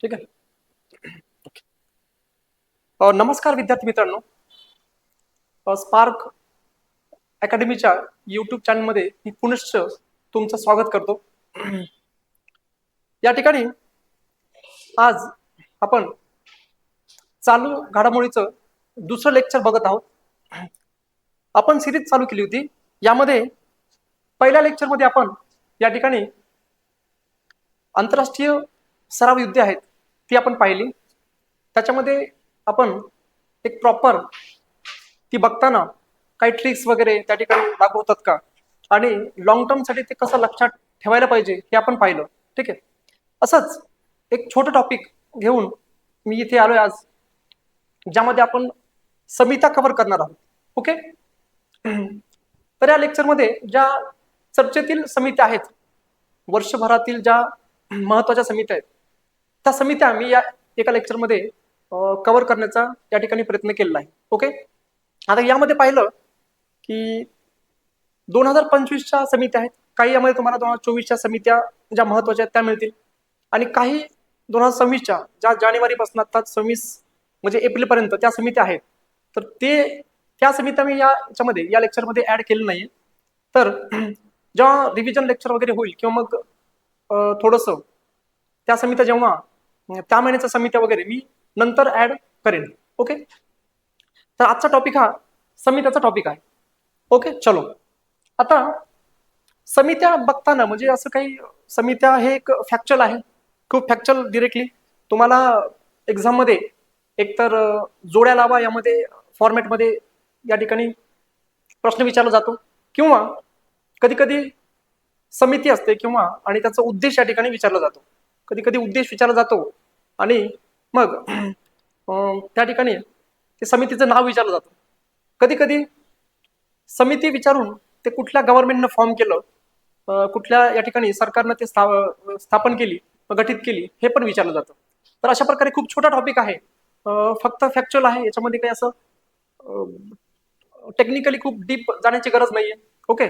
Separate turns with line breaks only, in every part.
ठीक आहे. नमस्कार विद्यार्थी मित्रांनो. स्पार्क अकॅडमीच्या युट्यूब चॅनलमध्ये मी पुनश्च तुमचं स्वागत करतो. या ठिकाणी आज आपण चालू घडामोडीचं दुसरं लेक्चर बघत आहोत. आपण सिरीज चालू केली होती. यामध्ये पहिल्या लेक्चरमध्ये आपण या ठिकाणी आंतरराष्ट्रीय सराव युद्धे आहेत ती आपण पाहिली. त्याच्यामध्ये आपण एक प्रॉपर ती बघताना काही ट्रिक्स वगैरे त्या ठिकाणी लागू होतात का आणि लॉंग टर्म साठी ते कसं लक्षात ठेवायला पाहिजे हे आपण पाहिलं. ठीक आहे. असंच एक छोटं टॉपिक घेऊन मी इथे आलोय आज, ज्यामध्ये आपण समित्या कव्हर करणार आहोत. ओके. तर या लेक्चरमध्ये ज्या चर्चेतील समित्या आहेत, वर्षभरातील ज्या महत्वाच्या समित्या आहेत, त्या समित्या मी या एका लेक्चरमध्ये कव्हर करण्याचा या ठिकाणी प्रयत्न केलेला आहे. ओके. आता यामध्ये पाहिलं की 2025च्या समित्या आहेत, काही यामध्ये तुम्हाला 2024च्या समित्या ज्या महत्वाच्या आहेत त्या मिळतील, आणि काही 2026च्या ज्या जानेवारीपासून आता 26 म्हणजे एप्रिलपर्यंत त्या समित्या आहेत. तर त्या समित्या मी याच्यामध्ये या लेक्चरमध्ये ऍड केलं नाहीये. तर जेव्हा रिव्हिजन लेक्चर वगैरे होईल किंवा मग थोडंसं त्या समित्या जेव्हा त्या महिन्याच्या समित्या वगैरे मी नंतर ऍड करेन. ओके. तर आजचा टॉपिक हा समित्याचा टॉपिक आहे. ओके. चलो, आता समित्या बघताना म्हणजे असं काही समित्या हे एक फॅक्च्युअल आहे, खूप फॅक्च्युअल. डिरेक्टली तुम्हाला एक्झाम मध्ये एकतर जोड्या लावा यामध्ये फॉर्मॅटमध्ये या ठिकाणी प्रश्न विचारला जातो, किंवा कधी कधी समिती असते किंवा आणि त्याचा उद्देश या ठिकाणी विचारला जातो. कधी कधी उद्देश विचारला जातो आणि मग त्या ठिकाणी ते समितीचं नाव विचारलं जातं. कधी कधी समिती विचारून ते कुठल्या गव्हर्नमेंटनं फॉर्म केलं, कुठल्या या ठिकाणी सरकारनं ते स्थापन केली, गठीत केली, हे पण विचारलं जातं. तर अशा प्रकारे खूप छोटा टॉपिक आहे, फक्त फॅक्च्युअल आहे. याच्यामध्ये काही असं टेक्निकली खूप डीप जाण्याची गरज नाहीये. ओके.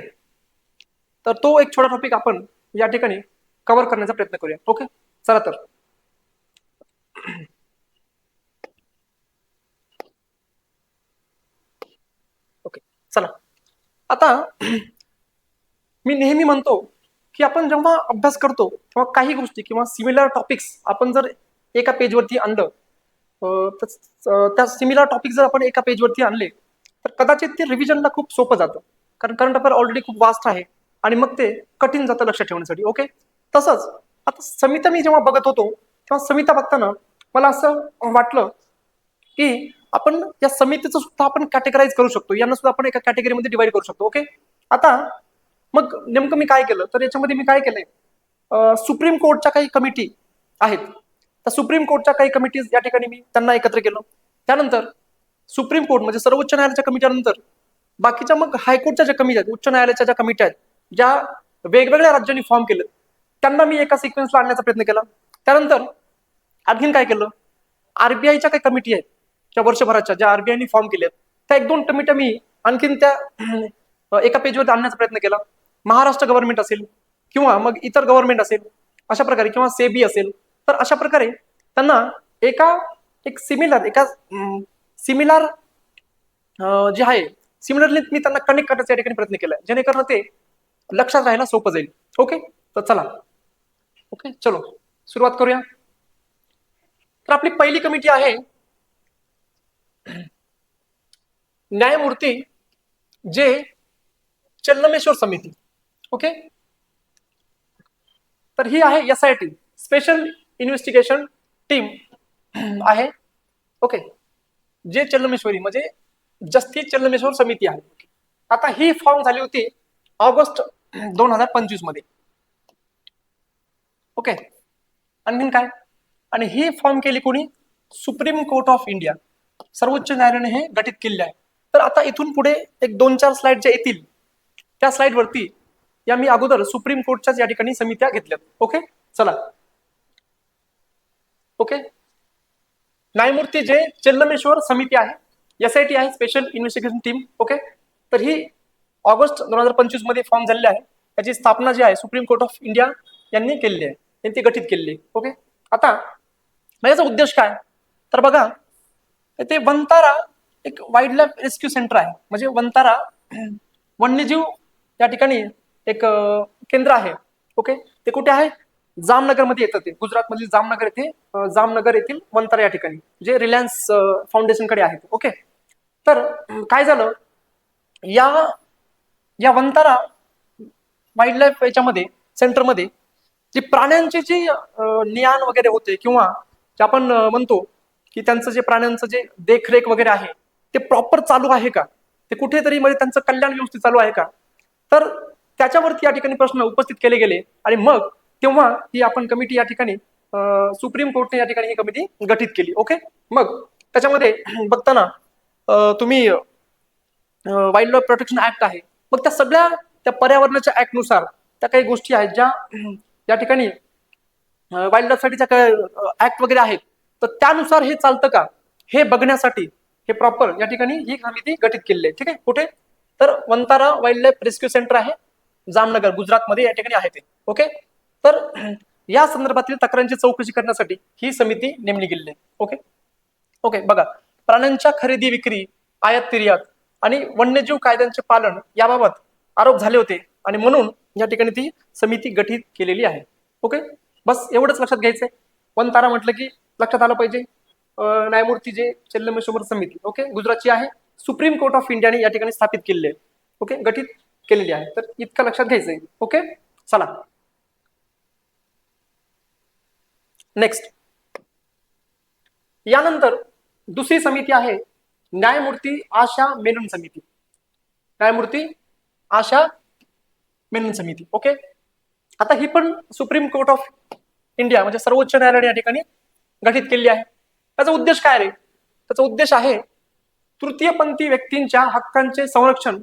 तर तो एक छोटा टॉपिक आपण या ठिकाणी कव्हर करण्याचा प्रयत्न करूया. ओके. चला तर ओके, चला. आता मी नेहमी म्हणतो की आपण जेव्हा अभ्यास करतो तेव्हा काही गोष्टी किंवा सिमिलर टॉपिक्स आपण जर एका पेजवरती आणलं, त्या सिमिलर टॉपिक जर आपण एका पेजवरती आणले तर कदाचित ते रिव्हिजनला खूप सोपं जातं, कारण करंट अफेअर ऑलरेडी खूप वास्ट आहे आणि मग ते कठीण जातं लक्षात ठेवण्यासाठी. ओके. तसंच आता समित्या मी जेव्हा बघत होतो तेव्हा समित्या बघताना मला असं वाटलं की आपण या समितीचं सुद्धा आपण कॅटेगराईज करू शकतो, यांना सुद्धा आपण एका कॅटेगरीमध्ये डिवाइड करू शकतो. ओके. आता मग नेमकं मी काय केलं, तर याच्यामध्ये मी काय केलंय, सुप्रीम कोर्टच्या काही कमिटी आहेत, तर सुप्रीम कोर्टच्या काही कमिटीज या ठिकाणी मी त्यांना एकत्र केलं. त्यानंतर सुप्रीम कोर्ट म्हणजे सर्वोच्च न्यायालयाच्या कमिट्यानंतर बाकीच्या मग हायकोर्टच्या ज्या कमिटी आहेत, उच्च न्यायालयाच्या ज्या कमिट्या आहेत, ज्या वेगवेगळ्या राज्यांनी फॉर्म केले, त्यांना मी एका सिक्वेन्सला आणण्याचा प्रयत्न केला. त्यानंतर आणखीन काय केलं, आरबीआयच्या काही कमिटी आहेत त्या वर्षभराच्या, ज्या आरबीआयनी फॉर्म केल्या, त्या एक दोन कमिट्या मी आणखीन त्या एका पेजवर आणण्याचा प्रयत्न केला. महाराष्ट्र गव्हर्नमेंट असेल किंवा मग इतर गव्हर्नमेंट असेल अशा प्रकारे, किंवा सेबी असेल, तर अशा प्रकारे त्यांना एक सिमिलर जे आहे सिमिलरली मी त्यांना कनेक्ट करण्याचा या ठिकाणी प्रयत्न केला, जेणेकरून ते लक्षात राहायला सोपं जाईल. ओके. तर चला, ओके, चलो सुरुवात करूया. तर आपली पहिली कमिटी आहे न्यायमूर्ती जे चल्लमेश्वर समिती. ओके. तर ही आहे SIT, स्पेशल इन्व्हेस्टिगेशन टीम आहे. ओके. जे चल्लमेश्वरी म्हणजे जस्टिस चल्लमेश्वर समिती आहे. आता ही फॉर्म झाली होती ऑगस्ट 2025 मध्ये. ओके. आणखीन काय, आणि ही फॉर्म केली कोणी, सुप्रीम कोर्ट ऑफ इंडिया, सर्वोच्च न्यायालयाने हे गठीत केले आहे. तर आता इथून पुढे एक 2-4 स्लाइड ज्या येतील त्या स्लाइड वरती या मी अगोदर सुप्रीम कोर्टच्याच या ठिकाणी समित्या घेतल्यात. ओके. चला. ओके. न्यायमूर्ती जे चल्लमेश्वर समिती आहे, SIT आहे, स्पेशल इन्व्हेस्टिगेशन टीम. ओके. तर ही ऑगस्ट 2025 मध्ये फॉर्म झालेली आहे. त्याची स्थापना जी आहे सुप्रीम कोर्ट ऑफ इंडिया यांनी केलेली आहे, त्यांनी गठीत केलेली आहे. ओके. आता मग याचा उद्देश काय? तर बघा, ते वंतारा एक वाईल्ड लाईफ रेस्क्यू सेंटर आहे. म्हणजे वंतारा वन्यजीव या ठिकाणी एक केंद्र आहे. ओके, ते कुठे आहे? जामनगर मध्ये येतं. ते गुजरात मधील जामनगर येथे, जामनगर येथील वंतारा या ठिकाणी, जे रिलायन्स फाउंडेशन कडे आहे. ओके, तर काय झालं, या या वंतारा वाईल्ड लाईफ याच्यामध्ये सेंटरमध्ये जी प्राण्यांची जी ज्ञान वगैरे होते, किंवा जे आपण म्हणतो की त्यांचं जे प्राण्यांचं जे देखरेख वगैरे आहे ते प्रॉपर चालू आहे का, ते कुठेतरी म्हणजे त्यांचं कल्याण व्यवस्थित चालू आहे का, तर त्याच्यावरती या ठिकाणी प्रश्न उपस्थित केले गेले. आणि मग तेव्हा ही आपण कमिटी या ठिकाणी सुप्रीम कोर्टने या ठिकाणी ही कमिटी गठीत केली. ओके, मग त्याच्यामध्ये बघताना तुम्ही वाईल्ड लाईफ प्रोटेक्शन ऍक्ट आहे. मग त्या सगळ्या त्या पर्यावरणाच्या ऍक्ट नुसार त्या काही गोष्टी आहेत ज्या या ठिकाणी वाईल्ड लाईफ साठीच्या काय ऍक्ट वगैरे आहेत, तर त्यानुसार हे चालतं का हे बघण्यासाठी हे प्रॉपर या ठिकाणी ही समिती गठीत केलेली आहे. ठीक आहे, कुठे? तर Vantara wild life rescue centre आहे, जामनगर, गुजरात मध्ये या ठिकाणी आहे ते. ओके, तर या संदर्भातील तक्रारींची चौकशी करण्यासाठी ही समिती नेमली गेलेली आहे. ओके ओके, बघा, प्राण्यांच्या खरेदी विक्री, आयात निर्यात आणि वन्यजीव कायद्यांचे पालन याबाबत आरोप झाले होते, आणि म्हणून या ठिकाणी ती समिती गठीत केलेली आहे. ओके, बस एवढंच लक्षात घ्यायचंय. वंतारा म्हटलं की लक्षात आलं पाहिजे न्यायमूर्ती जे चेल्लमेश्वर समिती, ओके, गुजरातची आहे, सुप्रीम कोर्ट ऑफ इंडियाने या ठिकाणी स्थापित केलेली आहे. ओके, गठीत केलेली आहे. तर इतकं लक्षात घ्यायचंय. ओके, चला नेक्स्ट. यानंतर दुसरी समिती आहे न्यायमूर्ती आशा मेनन समिती. न्यायमूर्ती आशा मेनन समिती. ओके, आता ही पण सुप्रीम कोर्ट ऑफ इंडिया म्हणजे सर्वोच्च न्यायालयाने या ठिकाणी गठीत केलेली आहे. त्याचा उद्देश काय रे? त्याचा उद्देश आहे तृतीयपंथी व्यक्तींच्या हक्कांचे संरक्षण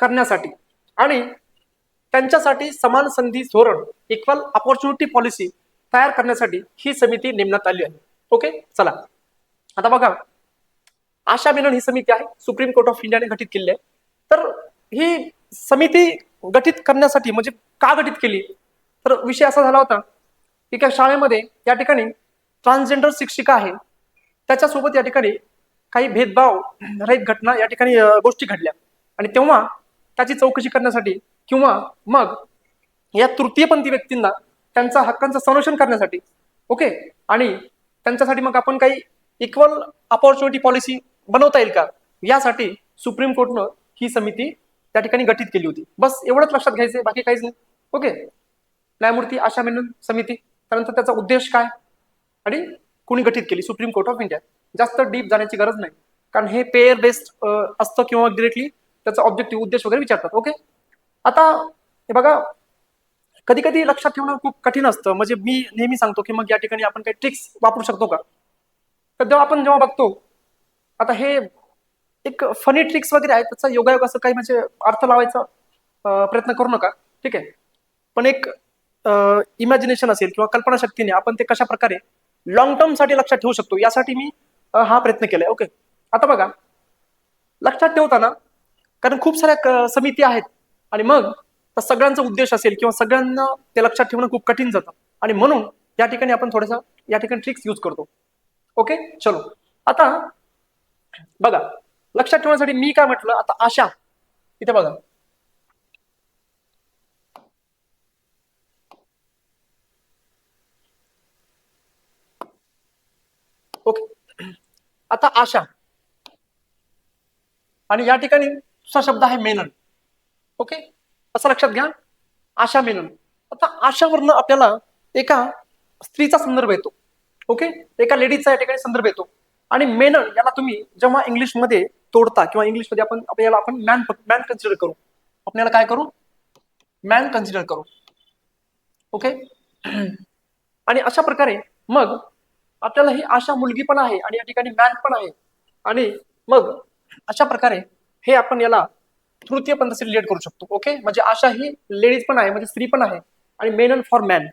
करण्यासाठी आणि त्यांच्यासाठी समान संधी धोरण, इक्वल ऑपॉर्च्युनिटी पॉलिसी तयार करण्यासाठी ही समिती नेमण्यात आली आहे. ओके, चला आता बघा, आशा मेनन ही समिती आहे, सुप्रीम कोर्ट ऑफ इंडियाने गठीत केली आहे. तर ही समिती गठीत करण्यासाठी म्हणजे का गठीत केली, तर विषय असा झाला होता की एका शाळेमध्ये या ठिकाणी ट्रान्सजेंडर शिक्षिका आहे, त्याच्यासोबत या ठिकाणी काही भेदभाव रहित घटना या ठिकाणी गोष्टी घडल्या, आणि तेव्हा त्याची चौकशी करण्यासाठी किंवा मग या तृतीयपंथी व्यक्तींना त्यांच्या हक्कांचं संरक्षण करण्यासाठी, ओके, आणि त्यांच्यासाठी मग आपण काही इक्वल ऑपॉर्च्युनिटी पॉलिसी बनवता येईल का, यासाठी सुप्रीम कोर्टनं ही समिती त्या ठिकाणी गठीत केली होती. बस एवढंच लक्षात घ्यायचंय, बाकी काहीच नाही. ओके, न्यायमूर्ती आशा मेनन समिती, त्यानंतर त्याचा उद्देश काय आणि कुणी गठीत केली, सुप्रीम कोर्ट ऑफ इंडिया. जास्त डीप जाण्याची गरज नाही, कारण हे पेअर बेस्ड असतं किंवा डिरेक्टली त्याचा ऑब्जेक्टिव्ह उद्देश वगैरे विचारतात. ओके, आता हे बघा, कधी कधी लक्षात ठेवणं खूप कठीण असतं. म्हणजे मी नेहमी सांगतो की मग या ठिकाणी आपण काही ट्रिक्स वापरू शकतो का, तर जेव्हा बघतो, आता हे एक फनी ट्रिक्स वगैरे आहेत, त्याचा योगायोग असं काही म्हणजे अर्थ लावायचा प्रयत्न करू नका. ठीक आहे, पण एक इमॅजिनेशन असेल किंवा कल्पनाशक्तीने आपण ते कशा प्रकारे लॉंग टर्म साठी लक्षात ठेवू शकतो, यासाठी मी हा प्रयत्न केलाय. ओके, आता बघा, लक्षात ठेवताना, कारण खूप साऱ्या समिती आहेत आणि मग त्या सगळ्यांचा उद्देश असेल किंवा सगळ्यांना ते लक्षात ठेवणं खूप कठीण जातं, आणि म्हणून या ठिकाणी आपण थोडंसं या ठिकाणी ट्रिक्स यूज करतो. ओके, चलो आता बघा, लक्षात ठेवण्यासाठी मी काय म्हटलं, आता आशा इथे बघा, ओके, आता आशा आणि या ठिकाणी दुसरा शब्द आहे मेनन. ओके, असं लक्षात घ्या, आशा मेनन. आता आशावरनं आपल्याला एका स्त्रीचा संदर्भ येतो. ओके, एका लेडीजचा या ठिकाणी संदर्भ येतो, आणि मेनन याला तुम्ही जेव्हा इंग्लिशमध्ये तोडता किंवा इंग्लिशमध्ये आपण मॅन कन्सिडर करू, आपल्याला काय करू, मॅन कन्सिडर करू. ओके, आणि अशा प्रकारे मग आपल्याला ही आशा मुलगी पण आहे आणि या ठिकाणी मॅन पण आहे, आणि मग अशा प्रकारे हे आपण याला तृतीय पंथाशी रिलेट करू शकतो. ओके, म्हणजे आशा ही लेडीज पण आहे, म्हणजे स्त्री पण आहे, आणि मेनन फॉर मॅन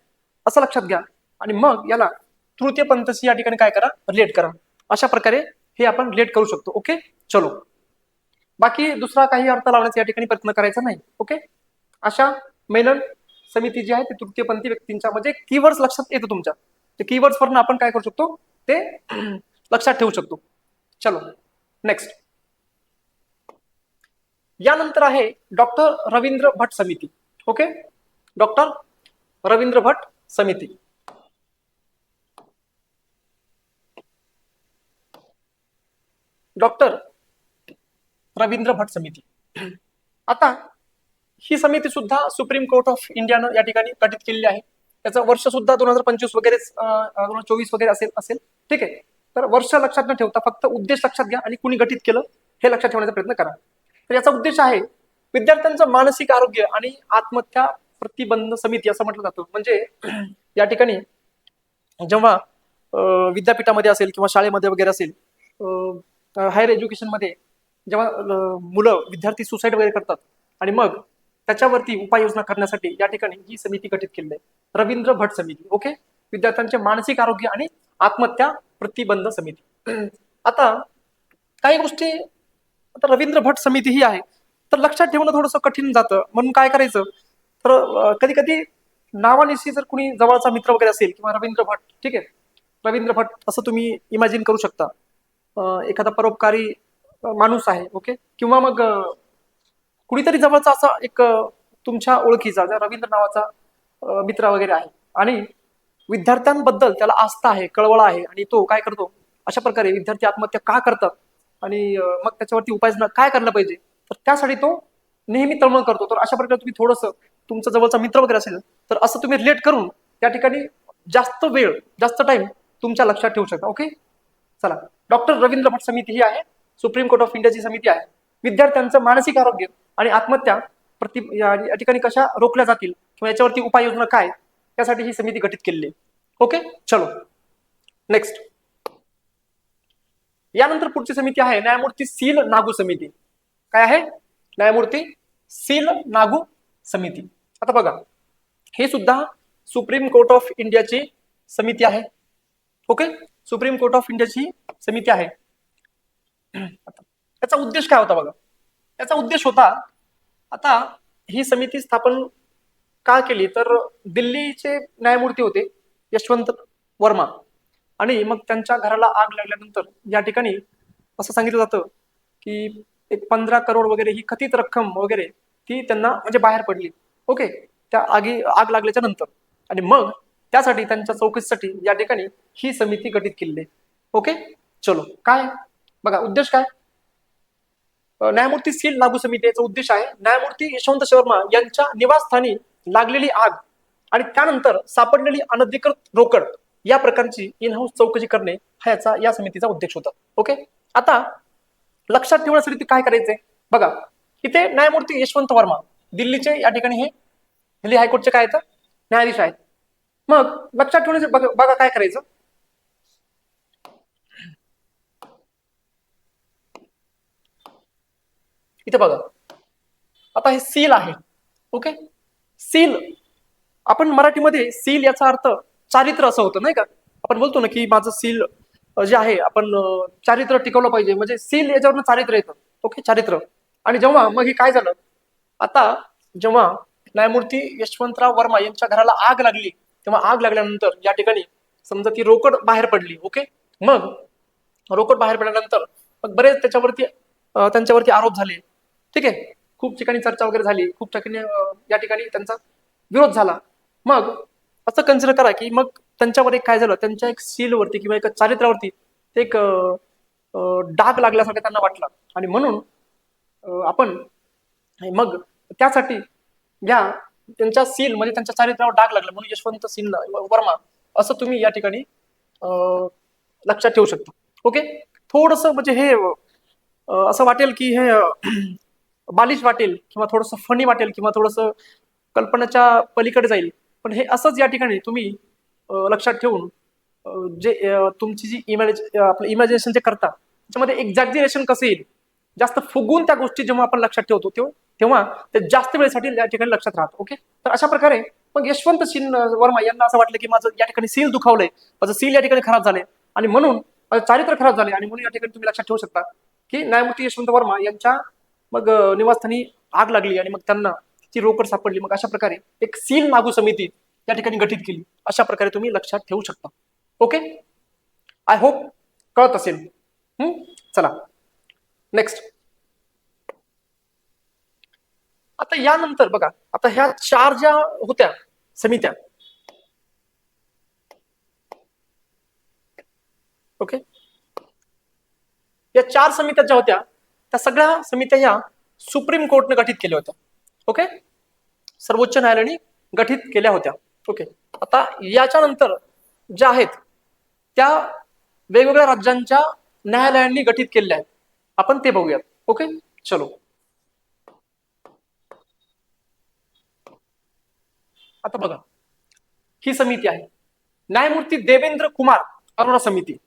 असं लक्षात घ्या, आणि मग याला तृतीय पंथाशी या ठिकाणी काय करा, रिलेट करा. अशा प्रकारे हे आपण रिलेट करू शकतो. ओके, चलो, बाकी दुसरा काही अर्थ लावण्याचा या ठिकाणी प्रयत्न करायचा नाही. ओके, आशा मेनन समिती जी आहे ती तृतीयपंथी व्यक्तींच्या म्हणजे कीवर्ड्स लक्षात येतो तुमच्या, ते कीवर्ड्स वरून आपण काय करू शकतो, ते लक्षात ठेवू शकतो. चलो नेक्स्ट. यानंतर आहे डॉक्टर रवींद्र भट समिती. ओके, डॉक्टर रवींद्र भट समिती. डॉक्टर रवींद्र भट समिती. आता ही समिती सुद्धा सुप्रीम कोर्ट ऑफ इंडियानं या ठिकाणी गठीत केलेली आहे. त्याचं वर्ष सुद्धा 2025 वगैरे 2024 वगैरे असेल. ठीक आहे. तर वर्ष लक्षात न ठेवता फक्त उद्देश लक्षात घ्या आणि कुणी गठीत केलं हे लक्षात ठेवण्याचा प्रयत्न करा. तर याचा उद्देश आहे विद्यार्थ्यांचं मानसिक आरोग्य आणि आत्महत्या प्रतिबंध समिती असं म्हटलं जातं. म्हणजे या ठिकाणी जेव्हा विद्यापीठामध्ये असेल किंवा शाळेमध्ये वगैरे असेल, हायर एज्युकेशनमध्ये जेव्हा मुलं विद्यार्थी सुसाईड वगैरे करतात आणि मग त्याच्यावरती उपाययोजना करण्यासाठी या ठिकाणी ही समिती गठीत केली आहे, रवींद्र भट समिती. ओके, विद्यार्थ्यांचे मानसिक आरोग्य आणि आत्महत्या प्रतिबंध समिती. आता काही गोष्टी आता रवींद्र भट समिती ही आहे तर लक्षात ठेवणं थोडंसं कठीण जातं. म्हणून काय करायचं, तर कधी कधी नावानिशी जर कुणी जवळचा मित्र वगैरे असेल किंवा रवींद्र भट, ठीक आहे, रवींद्र भट असं तुम्ही इमॅजिन करू शकता. एखादा परोपकारी माणूस आहे. ओके, किंवा मग कुणीतरी जवळचा असा एक तुमच्या ओळखीचा रवींद्र नावाचा मित्र वगैरे आहे आणि विद्यार्थ्यांबद्दल त्याला आस्था आहे, कळवळा आहे आणि तो काय करतो, अशा प्रकारे विद्यार्थी आत्महत्या का करतात आणि मग त्याच्यावरती उपाययोजना काय करायला पाहिजे, तर त्यासाठी तो नेहमी तळमळ करतो. तर अशा प्रकारे तुम्ही थोडंसं तुमचा जवळचा मित्र वगैरे असेल तर असं तुम्ही रिलेट करून त्या ठिकाणी जास्त वेळ जास्त टाइम तुमच्या लक्षात ठेवू शकता. ओके, चला. डॉक्टर रवींद्र भट समिती ही आहे सुप्रीम कोर्ट ऑफ इंडियाची समिती आहे. विद्यार्थ्यांचं मानसिक आरोग्य आणि आत्महत्या या ठिकाणी कशा रोखल्या जातील किंवा याच्यावरती उपाययोजना काय यासाठी ही समिती गठीत केलेली आहे. ओके, चलो नेक्स्ट. यानंतर पुढची समिती आहे न्यायमूर्ती सील नागू समिती. काय आहे, न्यायमूर्ती सील नागू समिती. आता बघा, हे सुद्धा सुप्रीम कोर्ट ऑफ इंडियाची समिती आहे. ओके, सुप्रीम कोर्ट ऑफ इंडियाची समिती आहे. याचा उद्देश काय होता बघा, याचा उद्देश होता, आता ही समिती स्थापन का केली, तर दिल्लीचे न्यायमूर्ती होते यशवंत वर्मा आणि मग त्यांच्या घराला आग लागल्यानंतर या ठिकाणी असं सांगितलं जातं की एक 15 करोड वगैरे ही कथित रक्कम वगैरे ती त्यांना म्हणजे बाहेर पडली. ओके, त्या आग लागल्याच्या नंतर आणि मग त्यासाठी त्यांच्या चौकशीसाठी या ठिकाणी ही समिती गठीत केलेली आहे. ओके, चलो काय बघा उद्देश काय, न्यायमूर्ती सील नागू समिती याचा उद्देश आहे न्यायमूर्ती यशवंत शर्मा यांच्या निवासस्थानी लागलेली आग आणि त्यानंतर सापडलेली अनधिकृत रोकड या प्रकारची इन हाऊस चौकशी करणे हा या समितीचा उद्देश होता. ओके, आता लक्षात ठेवण्यासाठी काय करायचंय बघा, इथे न्यायमूर्ती यशवंत वर्मा दिल्लीचे या ठिकाणी हे दिल्ली हायकोर्टचे काय आहेत, न्यायाधीश आहेत. मग लक्षात ठेवण्यासाठी बघा काय करायचं, इथे बघा आता हे सील आहे. ओके, सील आपण मराठीमध्ये सील याचा अर्थ चारित्र्य असं होतं नाही का. आपण बोलतो ना की माझं सील जे आहे आपण चारित्र्य टिकवलं पाहिजे, म्हणजे सील याच्यावरनं चारित्र्य येतं. ओके, चारित्र्य. आणि जेव्हा मग हे काय झालं, आता जेव्हा न्यायमूर्ती यशवंतराव वर्मा यांच्या घराला आग लागली तेव्हा आग लागल्यानंतर या ठिकाणी समजा ती रोकड बाहेर पडली. ओके, मग रोकड बाहेर पडल्यानंतर मग बरेच त्यांच्यावरती आरोप झाले. ठीक आहे, खूप ठिकाणी चर्चा वगैरे झाली, खूप ठिकाणी या ठिकाणी त्यांचा विरोध झाला. मग असं कन्सिडर करा की मग त्यांच्यावर एक काय झालं, त्यांच्या एक सीलवरती किंवा एका चारित्र्यावरती एक डाग लागल्यासारखं त्यांना वाटलं आणि म्हणून आपण मग त्यासाठी या त्यांच्या सील म्हणजे त्यांच्या चारित्र्यावर डाग लागला म्हणून यशवंत सील वर्मा असं तुम्ही या ठिकाणी लक्षात ठेवू शकता. ओके, थोडस म्हणजे हे असं वाटेल की हे बालिश वाटेल किंवा थोडंसं फनी वाटेल किंवा थोडंसं कल्पनाच्या पलीकडे जाईल, पण हे असंच या ठिकाणी तुम्ही लक्षात ठेवून जे तुमची जी आपलं इमॅजिनेशन जे करता त्याच्यामध्ये एक्झॅक्झरेशन कसं येईल, जास्त फुगून त्या गोष्टी जेव्हा आपण लक्षात ठेवतो तेव्हा ते जास्त वेळेसाठी या ठिकाणी लक्षात राहतो. ओके, तर अशा प्रकारे मग यशवंत सील वर्मा यांना असं वाटलं की माझं या ठिकाणी सील दुखावलंय, माझं सील या ठिकाणी खराब झाले आणि म्हणून माझं चारित्र्य खराब झाले आणि म्हणून या ठिकाणी तुम्ही लक्षात ठेवू शकता की न्यायमूर्ती यशवंत वर्मा यांच्या मग निवासस्थानी आग लागली आणि मग त्यांना ती रोकड सापडली. मग अशा प्रकारे एक सील नागू समिती या ठिकाणी गठीत केली. अशा प्रकारे तुम्ही लक्षात ठेवू शकता. ओके, आय होप कळत असेल. चला नेक्स्ट. आता यानंतर बघा, आता ह्या 4 ज्या होत्या समित्या, ओके, या 4 समित्या ज्या होत्या त्या सगळ्या समित्या ह्या सुप्रीम कोर्टने गठीत केल्या होत्या. ओके, सर्वोच्च न्यायालयाने गठीत केल्या होत्या. ओके, आता याच्या नंतर ज्या आहेत त्या वेगवेगळ्या राज्यांच्या न्यायालयांनी गठीत केलेल्या आहेत. आपण ते बघूयात. ओके, चलो. आता बघा, ही समिती आहे न्यायमूर्ती देवेंद्र कुमार अरोरा समिती.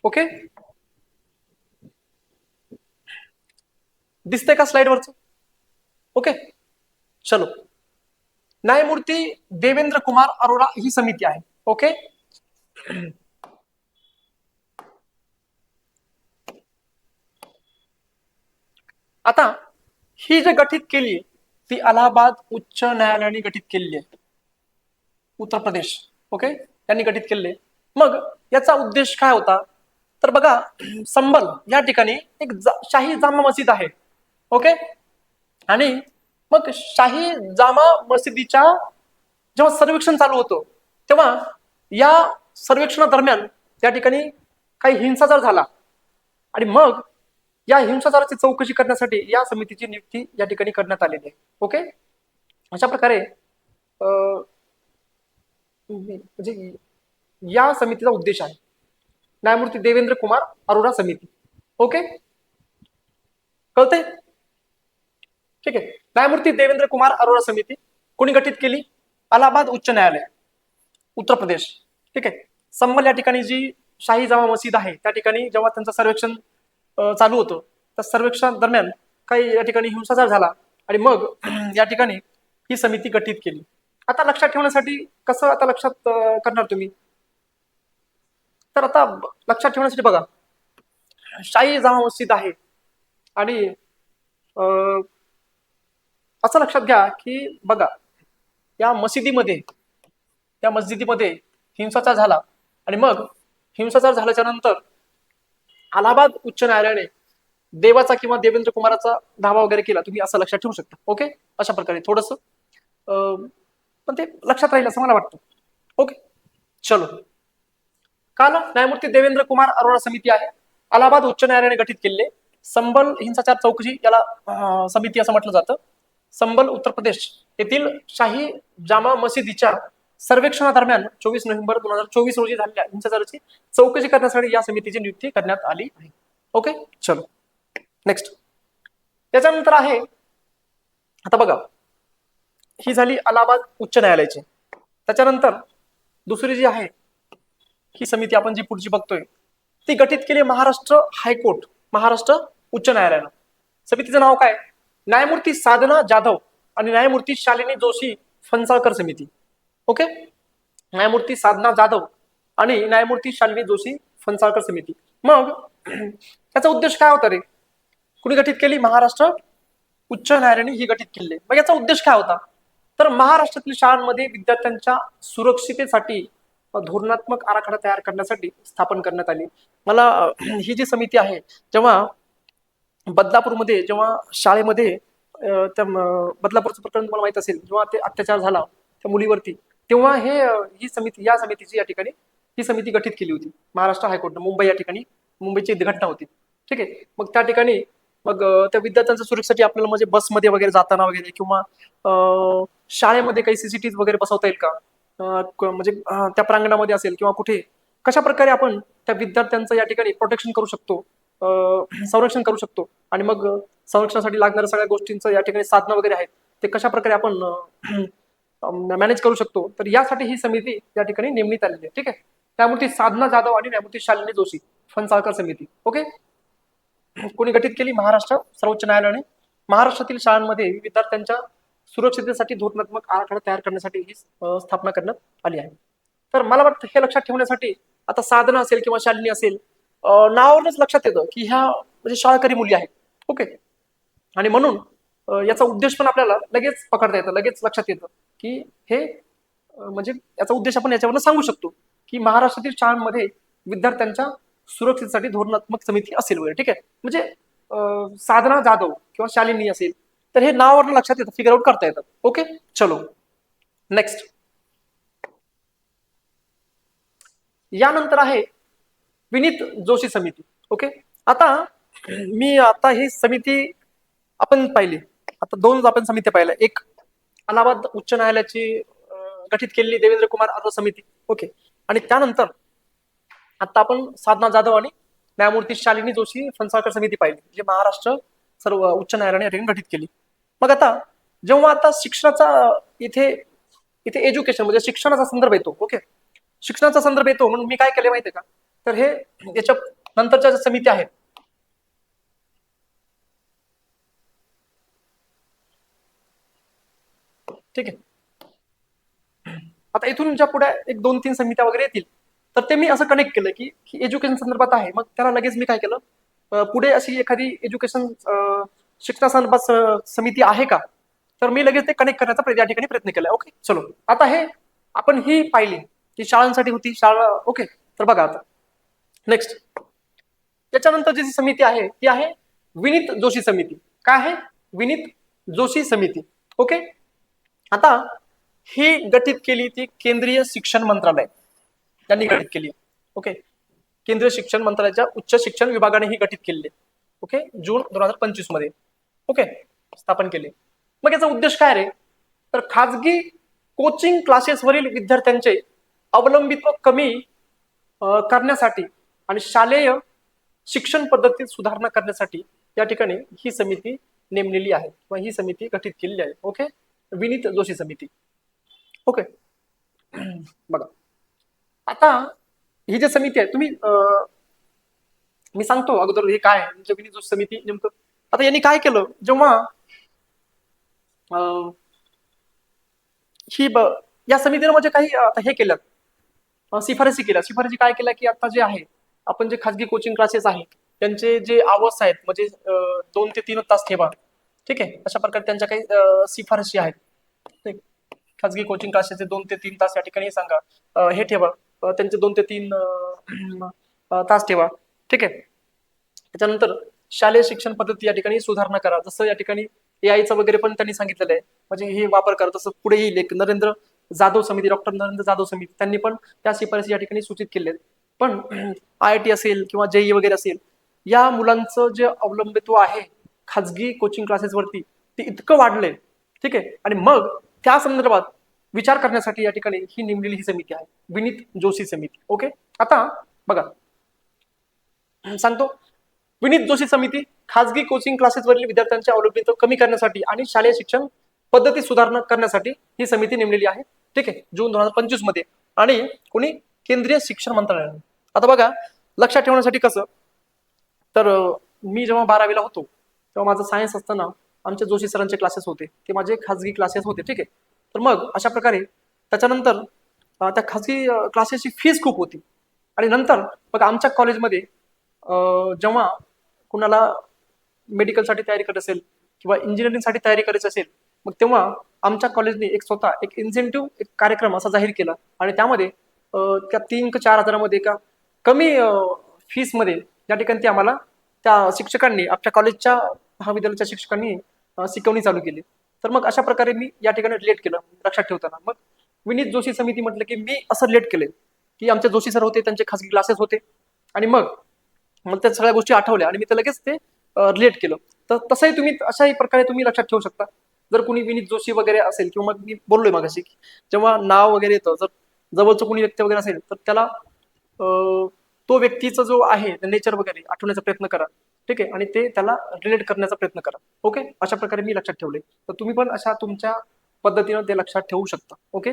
ओके, दिसतंय का स्लाइड वरच? ओके, चलो. न्यायमूर्ती देवेंद्र कुमार अरोरा ही समिती आहे. ओके, आता ही जी गठीत केली ती अलाहाबाद उच्च न्यायालयाने गठीत केलेली आहे, उत्तर प्रदेश. ओके, त्यांनी गठीत केले. मग याचा उद्देश काय होता? तर बघा, संबल या ठिकाणी एक शाही जामा मस्जिद आहे. ओके, आणि मग शाही जामा मशिदीच्या जेव्हा सर्वेक्षण चालू होतं तेव्हा या सर्वेक्षणादरम्यान त्या ठिकाणी काही हिंसाचार झाला आणि मग या हिंसाचाराची चौकशी करण्यासाठी या समितीची नियुक्ती या ठिकाणी करण्यात आलेली आहे. ओके, अशा प्रकारे म्हणजे या समितीचा उद्देश आहे न्यायमूर्ती देवेंद्र कुमार अरोरा समिती. ओके, कळतंय? ठीक आहे. न्यायमूर्ती देवेंद्र कुमार अरोरा समिती कोणी गठीत केली? अलाहाबाद उच्च न्यायालय, उत्तर प्रदेश. ठीक आहे. संबल या ठिकाणी जी शाही जामा मस्जिद आहे त्या ठिकाणी जेव्हा त्यांचं सर्वेक्षण चालू होतं त्या सर्वेक्षण दरम्यान काही या ठिकाणी हिंसाचार झाला आणि मग या ठिकाणी ही समिती गठीत केली. आता लक्षात ठेवण्यासाठी कसं आता लक्षात करणार तुम्ही? तर आता लक्षात ठेवण्यासाठी बघा, शाही जामा मस्जिद आहे आणि असं लक्षात घ्या की बघा, या मस्जिदीमध्ये हिंसाचार झाला आणि मग हिंसाचार झाल्याच्या नंतर अलाहाबाद उच्च न्यायालयाने देवाचा किंवा देवेंद्र कुमाराचा दावा वगैरे केला. तुम्ही असं लक्षात ठेवू शकता. ओके, अशा प्रकारे थोडस पण ते लक्षात राहील असं मला वाटतं. ओके, चलो. काल न्यायमूर्ती देवेंद्र कुमार अरोरा समिती आहे, अलाहाबाद उच्च न्यायालयाने गठीत केलेले. संबल हिंसाचार चौकशी याला समिती असं म्हटलं जातं. संबल उत्तर प्रदेश येथील शाही जामा मशिदीच्या सर्वेक्षणादरम्यान 24 नोव्हेंबर 2024 रोजी झालेल्या हिंसाचाराची चौकशी करण्यासाठी या समितीची नियुक्ती करण्यात आली आहे. ओके, चलो नेक्स्ट. त्याच्यानंतर आहे, आता बघा, ही झाली अलाहाबाद उच्च न्यायालयाची. त्याच्यानंतर दुसरी जी आहे ही समिती आपण जी पुढची बघतोय ती गठीत केली महाराष्ट्र हायकोर्ट, महाराष्ट्र उच्च न्यायालयानं. समितीचं नाव काय? न्यायमूर्ती साधना जाधव आणि न्यायमूर्ती शालिनी जोशी फणसाळकर समिती. ओके, न्यायमूर्ती साधना जाधव आणि न्यायमूर्ती शालिनी जोशी फणसाळकर समिती. मग त्याचा उद्देश काय होता रे? कुणी गठीत केली? महाराष्ट्र उच्च न्यायालयाने ही गठीत केली. मग याचा उद्देश काय होता? तर महाराष्ट्रातील शाळांमध्ये विद्यार्थ्यांच्या सुरक्षितेसाठी धोरणात्मक आराखडा तयार करण्यासाठी स्थापन करण्यात आली. मला ही जी समिती आहे, जेव्हा बदलापूरमध्ये जेव्हा शाळेमध्ये त्या बदलापूरचं प्रकरण तुम्हाला माहित असेल, जेव्हा ते अत्याचार झाला त्या मुलीवरती, तेव्हा ही समिती, या समितीची या ठिकाणी ही समिती गठीत केली होती महाराष्ट्र हायकोर्टनं. मुंबई या ठिकाणी मुंबईची घटना होती. ठीक आहे. मग त्या ठिकाणी मग त्या विद्यार्थ्यांच्या सुरक्षेसाठी आपल्याला म्हणजे बसमध्ये वगैरे जाताना वगैरे किंवा शाळेमध्ये काही सीसीटीव्ही वगैरे बसवता येईल का, म्हणजे त्या प्रांगणामध्ये असेल किंवा कुठे, कशा प्रकारे आपण त्या विद्यार्थ्यांचं या ठिकाणी प्रोटेक्शन करू शकतो, संरक्षण करू शकतो आणि मग संरक्षणासाठी लागणाऱ्या सगळ्या गोष्टींचं या ठिकाणी साधनं वगैरे आहेत ते कशा प्रकारे आपण मॅनेज करू शकतो, तर यासाठी ही समिती या ठिकाणी नेमण्यात आलेली आहे. ठीक आहे. न्यायमूर्ती साधना जाधव आणि न्यायमूर्ती शालिनी जोशी फणसाळकर समिती. ओके, कोणी गठीत केली? महाराष्ट्र सर्वोच्च न्यायालयाने. महाराष्ट्रातील शाळांमध्ये विद्यार्थ्यांच्या सुरक्षिततेसाठी धोरणात्मक आराखडा तयार करण्यासाठी ही स्थापना करण्यात आली आहे. तर मला वाटतं हे लक्षात ठेवण्यासाठी, आता साधना असेल किंवा शालिनी असेल, नावावरूनच लक्षात येतं की ह्या म्हणजे शाळकरी मुली आहेत. ओके, आणि म्हणून याचा उद्देश पण आपल्याला लगेच पकडता येतं, लगेच लक्षात येतं की हे म्हणजे याचा उद्देश आपण याच्यावरून सांगू शकतो की महाराष्ट्रातील शाळांमध्ये विद्यार्थ्यांच्या सुरक्षेसाठी धोरणात्मक समिती असेल वगैरे. ठीक आहे, म्हणजे साधना जाधव किंवा शालिनी असेल तर हे नावावरून लक्षात येतं, फिगर आउट करता येतात. ओके, चलो नेक्स्ट. यानंतर आहे विनीत जोशी समिती. ओके, आता ही समिती आपण पाहिली. आता दोन आपण समित्या पाहिल्या. एक अलाहाबाद उच्च न्यायालयाची गठीत केलेली देवेंद्र कुमार अर्थ समिती. ओके, आणि त्यानंतर आता आपण साधना जाधव आणि न्यायमूर्ती शालिनी जोशी फणसळकर समिती पाहिली, जी महाराष्ट्र सर्व उच्च न्यायालयाने या ठिकाणी गठीत केली. मग आता जेव्हा आता शिक्षणाचा इथे इथे एज्युकेशन म्हणजे शिक्षणाचा संदर्भ येतो. ओके, शिक्षणाचा संदर्भ येतो म्हणून मी काय केले माहितीये का, तर हे याच्या नंतरच्या ज्या समित्या आहेत, ठीक आहे, आता इथून ज्या पुढे एक 2-3 समित्या वगैरे येतील तर ते मी असं कनेक्ट केलं की एज्युकेशन संदर्भात आहे. मग त्याला लगेच मी काय केलं, पुढे अशी एखादी एज्युकेशन शिक्षणासंदर्भात समिती आहे का, तर मी लगेच ते कनेक्ट करण्याचा या ठिकाणी प्रयत्न केला. ओके, चलो आता हे आपण ही पाहिली की शाळांसाठी होती शाळा. ओके, तर बघा आता नेक्स्ट त्याच्यानंतर जी समिती आहे ती आहे विनीत जोशी समिती. काय आहे? विनीत जोशी समिती. ओके, आता ही गठीत केली ती केंद्रीय शिक्षण मंत्रालय त्यांनी गठीत केली. ओके, केंद्रीय शिक्षण मंत्रालयाच्या उच्च शिक्षण विभागाने ही गठीत केलेली. ओके, जून 2025 मध्ये. ओके, स्थापन केले. मग याचा उद्देश काय रे, तर खाजगी कोचिंग क्लासेसवरील विद्यार्थ्यांचे अवलंबित्व कमी करण्यासाठी आणि शालेय शिक्षण पद्धतीत सुधारणा करण्यासाठी या ठिकाणी ही समिती नेमलेली आहे किंवा ही समिती गठीत केलेली आहे. ओके, विनीत जोशी समिती. ओके, बघा आता ही जी समिती आहे तुम्ही मी सांगतो अगोदर हे काय म्हणजे विनीत जोशी समिती नेमकं. आता यांनी काय केलं, जेव्हा ही या समितीने म्हणजे काही आता हे केलं, शिफारसी केल्या. शिफारसी काय केल्या की आता जे आहे आपण जे खाजगी कोचिंग क्लासेस आहेत त्यांचे जे आवर्स आहेत म्हणजे 2 ते 3 तास ठेवा. ठीक आहे, अशा प्रकारे त्यांच्या काही शिफारशी आहेत. ठीक, खाजगी कोचिंग क्लासेसचे 2 ते 3 तास या ठिकाणी सांगा हे ठेवा, त्यांचे 2 ते 3 तास ठेवा. ठीक आहे, त्याच्यानंतर शालेय शिक्षण पद्धती या ठिकाणी सुधारणा करा. जसं या ठिकाणी एआयचं वगैरे पण त्यांनी सांगितलेलं आहे, म्हणजे हे वापर करा. तसं पुढे येईल एक नरेंद्र जाधव समिती, डॉक्टर नरेंद्र जाधव समिती, त्यांनी पण त्या शिफारसी या ठिकाणी सूचित केले. पण IIT असेल किंवा JEE वगैरे असेल, या मुलांचं जे अवलंबित्व आहे खाजगी कोचिंग क्लासेसवरती ते इतकं वाढलंय. ठीक आहे, आणि मग त्या संदर्भात विचार करण्यासाठी या ठिकाणी ही नेमलेली ही समिती आहे, विनीत जोशी समिती. ओके, आता बघा सांगतो. विनीत जोशी समिती खाजगी कोचिंग क्लासेसवरील विद्यार्थ्यांचे अवलंबित्व कमी करण्यासाठी आणि शालेय शिक्षण पद्धती सुधारणा करण्यासाठी ही समिती नेमलेली आहे. ठीक आहे, जून 2025 मध्ये. आणि कोणी? केंद्रीय शिक्षण मंत्रालयाने. आता बघा लक्षात ठेवण्यासाठी कसं, तर मी जेव्हा 12वीला होतो तेव्हा माझं सायन्स असताना आमचे जोशी सरांचे क्लासेस होते, ते माझे खाजगी क्लासेस होते. ठीक आहे, तर मग अशा प्रकारे त्याच्यानंतर त्या खाजगी क्लासेसची फीस खूप होती. आणि नंतर बघा आमच्या कॉलेजमध्ये जेव्हा कुणाला मेडिकलसाठी तयारी करत असेल किंवा इंजिनिअरिंगसाठी तयारी करायची असेल, मग तेव्हा आमच्या कॉलेजने स्वतः एक इन्सेंटिव्ह एक कार्यक्रम असा जाहीर केला आणि त्यामध्ये त्या 3 ते 4 हजारामध्ये एका कमी फीसमध्ये या ठिकाणी आम्हाला त्या शिक्षकांनी आपल्या कॉलेजच्या महाविद्यालयाच्या शिक्षकांनी शिकवणी चालू केली. तर मग अशा प्रकारे मी या ठिकाणी रिलेट केलं लक्षात ठेवताना. मग विनीत जोशी समिती म्हटलं की मी असं रिलेट केलं की आमचे जोशी सर होते, त्यांचे खासगी क्लासेस होते आणि मग त्या सगळ्या गोष्टी आठवल्या आणि मी तर लगेच ते रिलेट केलं. तर तसंही तुम्ही अशाही प्रकारे तुम्ही लक्षात ठेवू शकता. जर कोणी विनीत जोशी वगैरे असेल किंवा मग मी बोललोय मागाशी जेव्हा नाव वगैरे येतं, जर जवळचं कोणी व्यक्ती वगैरे असेल तर त्याला तो व्यक्तीचा जो आहे नेचर वगैरे आठवण्याचा प्रयत्न करा. ठीक आहे, आणि ते त्याला रिलेट करण्याचा प्रयत्न करा. ओके, अशा प्रकारे मी लक्षात ठेवले. तर तुम्ही पण अशा तुमच्या पद्धतीनं ते लक्षात ठेवू शकता. ओके,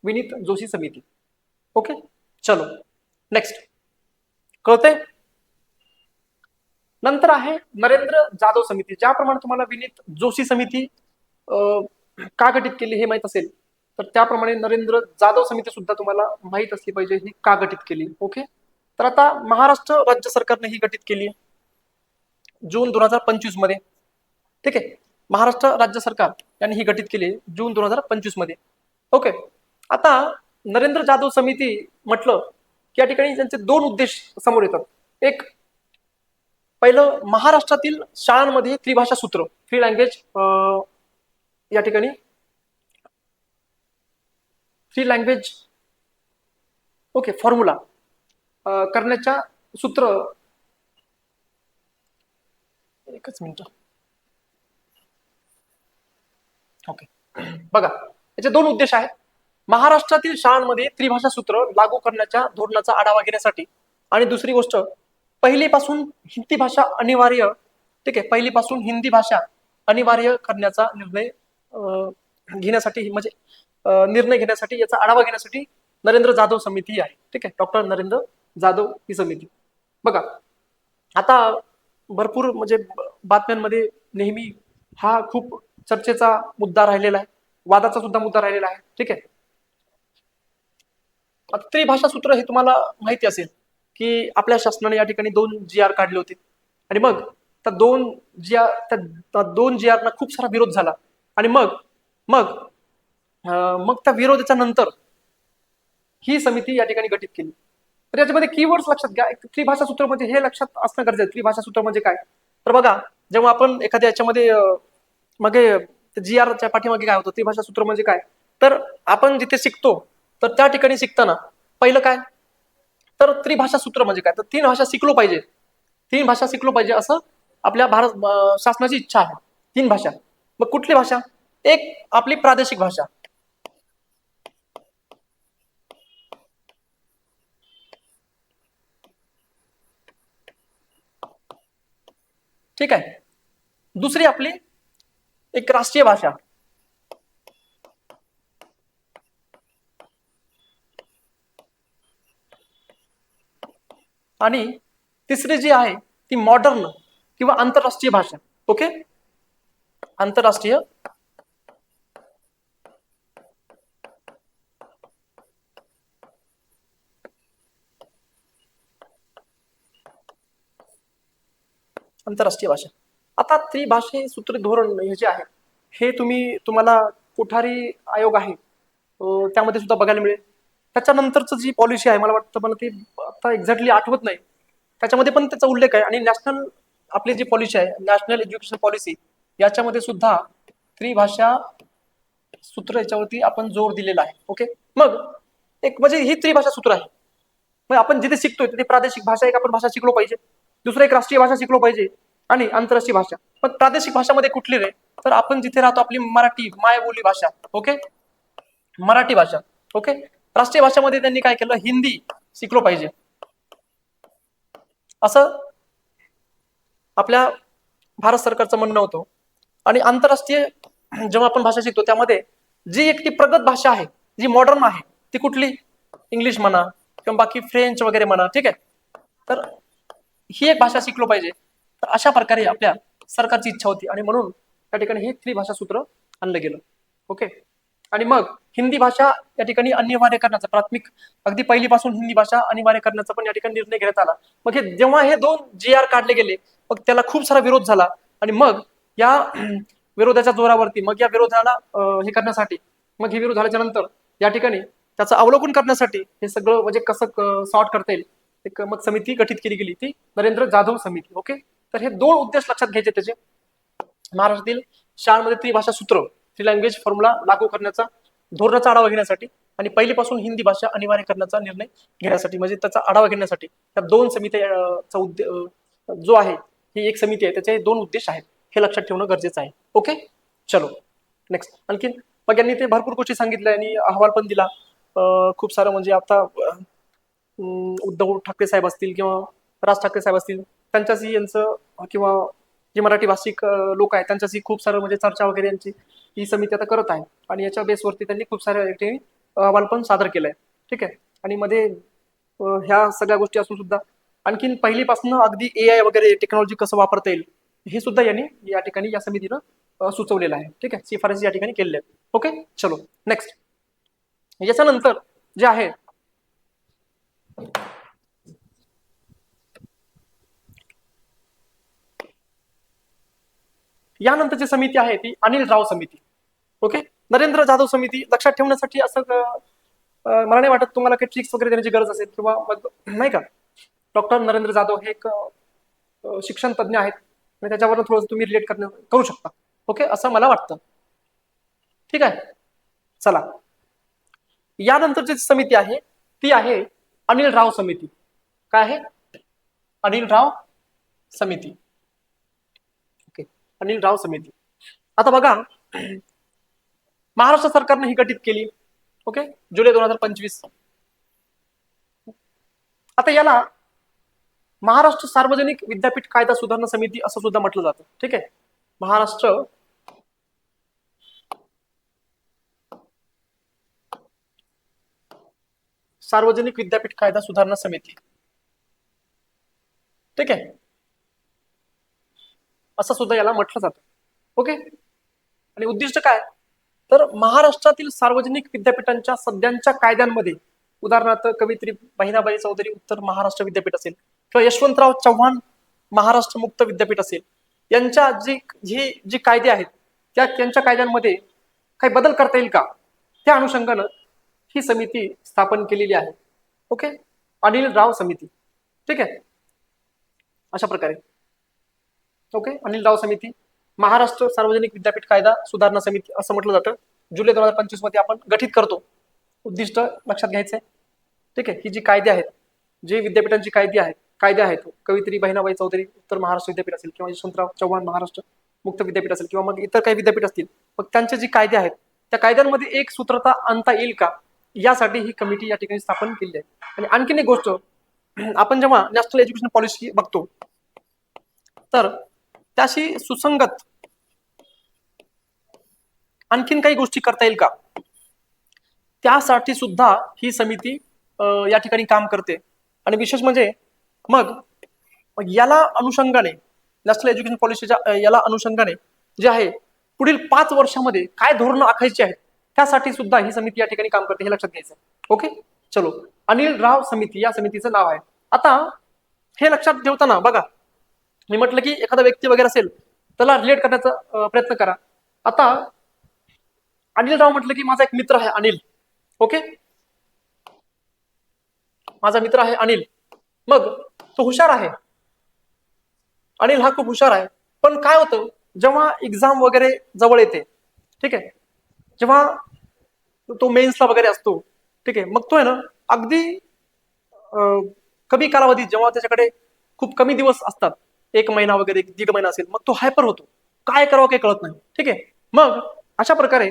विनीत जोशी समिती. ओके, चलो नेक्स्ट. कळतंय? नंतर आहे नरेंद्र जाधव समिती. ज्याप्रमाणे तुम्हाला विनीत जोशी समिती का गठीत केली हे माहित असेल, तर त्याप्रमाणे नरेंद्र जाधव समिती सुद्धा तुम्हाला माहित असली पाहिजे ही का गठीत केली. ओके, तर आता महाराष्ट्र राज्य सरकारने ही गठीत केली जून 2025 मध्ये. ठीक आहे, महाराष्ट्र राज्य सरकार यांनी ही गठीत केली जून 2025 मध्ये. ओके, आता नरेंद्र जाधव समिती म्हटलं की या ठिकाणी त्यांचे दोन उद्देश समोर येतात. एक पहिलं, महाराष्ट्रातील शाळांमध्ये त्रिभाषा सूत्र, थ्री लँग्वेज या ठिकाणी थ्री लँग्वेज ओके फॉर्म्युला करण्याच्या सूत्र. एकच मिनिट. ओके बघा, याचे दोन उद्देश आहेत. महाराष्ट्रातील शाळांमध्ये त्रिभाषा सूत्र लागू करण्याच्या धोरणाचा आढावा घेण्यासाठी, आणि दुसरी गोष्ट, पहिलीपासून हिंदी भाषा अनिवार्य, ठीक आहे, पहिलीपासून हिंदी भाषा अनिवार्य करण्याचा निर्णय घेण्यासाठी, म्हणजे निर्णय घेण्यासाठी, याचा आढावा घेण्यासाठी नरेंद्र जाधव समिती आहे. ठीक आहे, डॉक्टर नरेंद्र जाधव ही समिती. बघा, आता भरपूर म्हणजे बातम्यांमध्ये नेहमी हा खूप चर्चेचा मुद्दा राहिलेला आहे, वादाचा सुद्धा मुद्दा राहिलेला आहे. ठीक आहे, त्रिभाषा सूत्र हे तुम्हाला माहिती असेल की आपल्या शासनाने या ठिकाणी 2 GR काढले होते, आणि मग त्या दोन जी आरना खूप सारा विरोध झाला, आणि मग मग मग त्या विरोधाच्या नंतर ही समिती या ठिकाणी गठीत केली. तर याच्यामध्ये कीवर्ड्स लक्षात घ्या. त्रिभाषा सूत्र म्हणजे हे लक्षात असणं गरजेचं आहे. त्रिभाषा सूत्र म्हणजे काय? तर बघा, जेव्हा आपण एखाद्या याच्यामध्ये मागे GRच्या पाठीमागे काय होतं, त्रिभाषा सूत्र म्हणजे काय, तर आपण जिथे शिकतो तर त्या ठिकाणी शिकताना पहिलं काय, तर त्रिभाषा सूत्र म्हणजे काय, तर 3 भाषा शिकलो पाहिजे, 3 भाषा शिकलो पाहिजे असं आपल्या भारत शासनाची इच्छा आहे. 3 भाषा. मग कुठली भाषा? एक आपली प्रादेशिक भाषा, ठीक आहे. दुसरी आपली एक राष्ट्रीय भाषा, आणि तिसरी जी आहे ती मॉडर्न किंवा आंतरराष्ट्रीय भाषा. ओके, आंतरराष्ट्रीय आंतरराष्ट्रीय भाषा. आता त्रिभाषे सूत्र धोरण हे जे आहे, हे तुम्हाला कोठारी आयोग आहे त्यामध्ये सुद्धा बघायला मिळेल. त्याच्यानंतरचं जी पॉलिसी आहे, मला वाटतं मला ती आता एक्झॅक्टली आठवत नाही, त्याच्यामध्ये पण त्याचा उल्लेख आहे. आणि नॅशनल आपली जी पॉलिसी आहे, नॅशनल एज्युकेशन पॉलिसी, याच्यामध्ये सुद्धा त्रिभाषा सूत्र याच्यावरती आपण जोर दिलेला आहे. ओके, मग एक म्हणजे ही त्रिभाषा सूत्र आहे. मग आपण जिथे शिकतोय तिथे प्रादेशिक भाषा एक आपण भाषा शिकलो पाहिजे, दुसरं एक राष्ट्रीय भाषा शिकलो पाहिजे, आणि आंतरराष्ट्रीय भाषा. पण प्रादेशिक भाषामध्ये कुठली रे, तर आपण जिथे राहतो आपली मराठी मायबोली भाषा. ओके, मराठी भाषा. ओके, राष्ट्रीय भाषामध्ये त्यांनी काय केलं, हिंदी शिकलो पाहिजे असं आपल्या भारत सरकारचं म्हणणं होतं. आणि आंतरराष्ट्रीय जेव्हा आपण भाषा शिकतो त्यामध्ये जी एक ती प्रगत भाषा आहे, जी मॉडर्न आहे, ती कुठली, इंग्लिश म्हणा किंवा बाकी फ्रेंच वगैरे म्हणा. ठीक आहे, तर ही एक भाषा शिकलो पाहिजे. तर अशा प्रकारे आपल्या सरकारची इच्छा होती, आणि म्हणून त्या ठिकाणी हे त्रिभाषा सूत्र आणलं गेलं. ओके, आणि मग हिंदी भाषा या ठिकाणी अनिवार्य करण्याचा, प्राथमिक अगदी पहिलीपासून हिंदी भाषा अनिवार्य करण्याचा पण या ठिकाणी निर्णय घेण्यात आला. मग हे जेव्हा हे 2 GR काढले गेले, मग त्याला खूप सारा विरोध झाला, आणि मग या विरोधाच्या जोरावरती, मग या विरोधाला हे करण्यासाठी, मग हे विरोध झाल्याच्या नंतर या ठिकाणी त्याचं अवलोकन करण्यासाठी हे सगळं म्हणजे कसं सॉर्ट करता येईल, एक मग समिती गठीत केली गेली, ती नरेंद्र जाधव समिती. ओके, तर हे 2 उद्देश लक्षात घ्यायचे त्याचे. महाराष्ट्रातील शाळांमध्ये त्रिभाषा सूत्र, थ्री लँग्वेज फॉर्म्युला लागू करण्याचा धोरणाचा आढावा घेण्यासाठी, आणि पहिलीपासून हिंदी भाषा अनिवार्य करण्याचा निर्णय घेण्यासाठी, म्हणजे त्याचा आढावा घेण्यासाठी या 2 समित्या जो आहे, ही एक समिती आहे, त्याचे 2 उद्देश आहेत. हे लक्षात ठेवणं गरजेचं आहे. ओके, चलो नेक्स्ट. आणखीन मग यांनी ते भरपूर गोष्टी सांगितल्या आणि अहवाल पण दिला. खूप सारं म्हणजे आता उद्धव ठाकरे साहेब असतील किंवा राज ठाकरे साहेब असतील, त्यांच्याशी यांचं किंवा जे मराठी भाषिक लोक आहेत त्यांच्याशी खूप सारं म्हणजे चर्चा वगैरे यांची ही समिती आता करत आहे, आणि याच्या बेसवरती त्यांनी खूप साऱ्या अहवाल पण सादर केलाय. ठीक आहे, आणि मध्ये ह्या सगळ्या गोष्टी असून सुद्धा आणखीन पहिलीपासून अगदी AI वगैरे टेक्नॉलॉजी कसं वापरता येईल हे सुद्धा यांनी या ठिकाणी या समितीनं सुचवलेलं आहे. ठीक आहे, शिफारसी या ठिकाणी केलेल्या आहेत. ओके, चलो नेक्स्ट. याच्यानंतर जे आहे यानंतरची समिती आहे ती अनिल राव समिती. ओके, नरेंद्र जाधव समिती लक्षात ठेवण्यासाठी असं मला नाही वाटत तुम्हाला काही ट्रिक्स वगैरे देण्याची गरज असेल, किंवा मग नाही का, डॉक्टर नरेंद्र जाधव हे एक शिक्षण तज्ज्ञ आहेत आणि त्याच्यावरून थोडंसं तुम्ही रिलेट करू शकता. ओके, असं मला वाटतं. ठीक आहे, चला. यानंतरची समिती आहे ती आहे अनिल राव समिती. काय आहे? अनिल राव समिती. ओके, अनिल राव समिती. आता बघा, महाराष्ट्र सरकारने ही गठीत केली. ओके, जुलै 2025. आता याला महाराष्ट्र सार्वजनिक विद्यापीठ कायदा सुधारणा समिती असं सुद्धा म्हटलं जातं. ठीक आहे, महाराष्ट्र सार्वजनिक विद्यापीठ कायदा सुधारणा समिती. ठीक आहे, असं सुद्धा याला म्हटलं जातं. ओके, आणि उद्दिष्ट काय, तर महाराष्ट्रातील सार्वजनिक विद्यापीठांच्या सध्याच्या कायद्यांमध्ये, उदाहरणार्थ कवित्री बहिणाबाई चौधरी उत्तर महाराष्ट्र विद्यापीठ असेल, किंवा यशवंतराव चव्हाण महाराष्ट्र मुक्त विद्यापीठ असेल, यांच्या जी कायदे आहेत त्यांच्या कायद्यांमध्ये काही बदल करता येईल का, त्या अनुषंगानं ही समिती स्थापन केलेली आहे. ओके, अनिल राव समिती. ठीक आहे, अशा प्रकारे. ओके, अनिल राव समिती, महाराष्ट्र सार्वजनिक विद्यापीठ कायदा सुधारणा समिती असं म्हटलं जातं. जुलै 2025 मध्ये आपण गठीत करतो. उद्दिष्ट लक्षात घ्यायचंय. ठीक आहे, ही जी कायदे आहेत, जे विद्यापीठांची कायदे आहेत, कवित्री बहिणाबाई चौधरी उत्तर महाराष्ट्र विद्यापीठ असेल, किंवा यशवंतराव चव्हाण महाराष्ट्र मुक्त विद्यापीठ असेल, किंवा मग इतर काही विद्यापीठ असतील, मग त्यांचे जे कायदे आहेत त्या कायद्यांमध्ये एक सूत्रता आणता येईल का, यासाठी ही कमिटी या ठिकाणी स्थापन केली आहे. आणि आणखीन एक गोष्ट, आपण जेव्हा नॅशनल एज्युकेशन पॉलिसी बघतो, तर त्याशी सुसंगत आणखीन काही गोष्टी करता येईल का, त्यासाठी सुद्धा ही समिती या ठिकाणी काम करते. आणि विशेष म्हणजे मग याला अनुषंगाने, नॅशनल एज्युकेशन पॉलिसीच्या याला अनुषंगाने जे आहे, पुढील 5 वर्षामध्ये काय धोरणं आखायची आहेत, त्यासाठी सुद्धा ही समिती या ठिकाणी काम करते, हे लक्षात घ्यायचं. ओके, चलो. अनिल राव समिती या समितीचं नाव आहे. आता हे लक्षात ठेवताना बघा, मी म्हटलं की एखादा व्यक्ती वगैरे असेल, त्याला रिलेट करण्याचा प्रयत्न करा. आता अनिल राव म्हटलं की माझा एक मित्र आहे अनिल. ओके, माझा मित्र आहे अनिल. मग तो हुशार आहे, अनिल हा खूप हुशार आहे. पण काय होतं, जेव्हा एक्झाम वगैरे जवळ येते, ठीक आहे, जेव्हा तो मेन्सला वगैरे असतो, ठीक आहे, मग तो आहे ना, अगदी कमी कालावधीत, जेव्हा त्याच्याकडे खूप कमी दिवस असतात, 1 महिना वगैरे 1.5 महिना असेल, मग तो हायपर होतो. काय करावं काही कळत नाही. ठीक आहे, मग अशा प्रकारे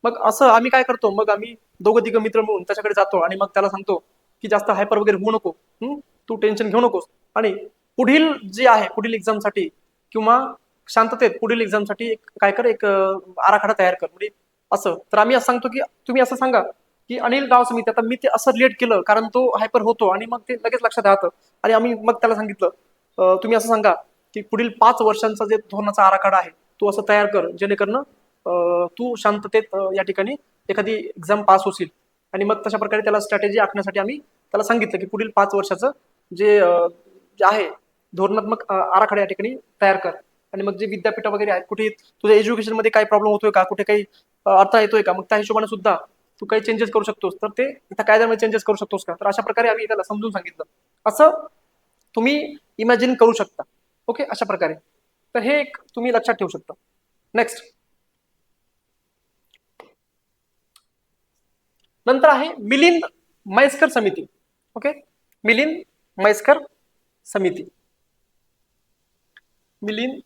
मग असं आम्ही काय करतो, मग आम्ही दोघं तिघं मित्र मिळून त्याच्याकडे जातो आणि मग त्याला सांगतो की जास्त हायपर वगैरे होऊ नको, तू टेन्शन घेऊ नकोस, आणि पुढील जे आहे, पुढील एक्झामसाठी किंवा शांततेत पुढील एक्झामसाठी काय कर, एक आराखडा तयार कर, म्हणजे असं. तर आम्ही असं सांगतो की तुम्ही असं सांगा की अनिल राव समिती, आता मी ते असं रिलेट केलं कारण तो हायपर होतो आणि मग ते लगेच लक्षात राहतं. आणि आम्ही मग त्याला सांगितलं, तुम्ही असं सांगा की पुढील 5 वर्षांचा जे धोरणाचा आराखडा आहे, तू असं तयार कर, जेणेकरून तू शांततेत या ठिकाणी एखादी एक्झाम पास होशील. आणि मग तशा प्रकारे त्याला स्ट्रॅटेजी आखण्यासाठी आम्ही त्याला सांगितलं की पुढील 5 वर्षाचं जे आहे धोरणात्मक आराखडा या ठिकाणी तयार कर. आणि मग जे विद्यापीठ वगैरे आहेत, कुठे तुझ्या एज्युकेशन मध्ये काही प्रॉब्लेम होतोय का, कुठे काही अडथळा येतोय का, मग त्या हिशोबाने सुद्धा तू काही चेंजेस करू शकतोस, तर ते त्या कायद्यामध्ये चेंजेस करू शकतोस का. तर अशा प्रकारे आम्ही त्याला समजून सांगितलं. असं तुम्ही इमॅजिन करू शकता. ओके, अशा प्रकारे. तर हे एक तुम्ही लक्षात ठेवू शकता. नेक्स्ट, नंतर आहे मिलिंद म्हैसकर समिती. ओके, मिलिंद म्हैसकर समिती, मिलिंद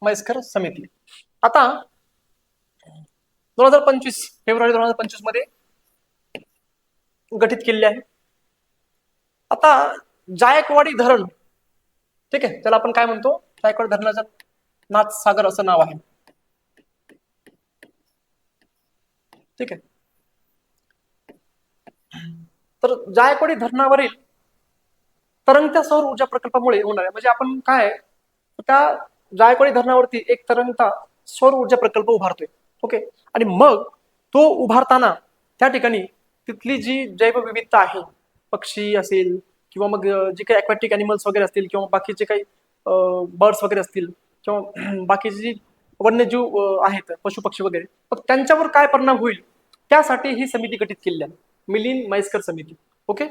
म्हैसकर समिती. आता 2025 फेब्रुवारी 2025 मध्ये गठीत केलेली आहे. आता जायकवाडी धरण, ठीक आहे, त्याला आपण काय म्हणतो, जायकवाडी धरणाचं नाथसागर असं नाव आहे. ठीक आहे, तर जायकवाडी धरणावरील तरंगत्या सौर ऊर्जा प्रकल्पामुळे होणार आहे, म्हणजे आपण काय, त्या जायकवाडी धरणावरती एक तरंगता सौर ऊर्जा प्रकल्प उभारतोय. ओके, आणि मग तो उभारताना त्या ठिकाणी तिथली जी जैवविविधता आहे, पक्षी असेल किंवा मग जे काही ॲक्वॅटिक ॲनिमल्स वगैरे असतील, किंवा बाकीचे काही बर्ड्स वगैरे असतील, किंवा बाकीची जी वन्यजीव आहेत, पशु पक्षी वगैरे, मग त्यांच्यावर काय परिणाम होईल, त्यासाठी ही समिती गठीत केलेली आहे. मिलिंद म्हैसकर समिती. ओके.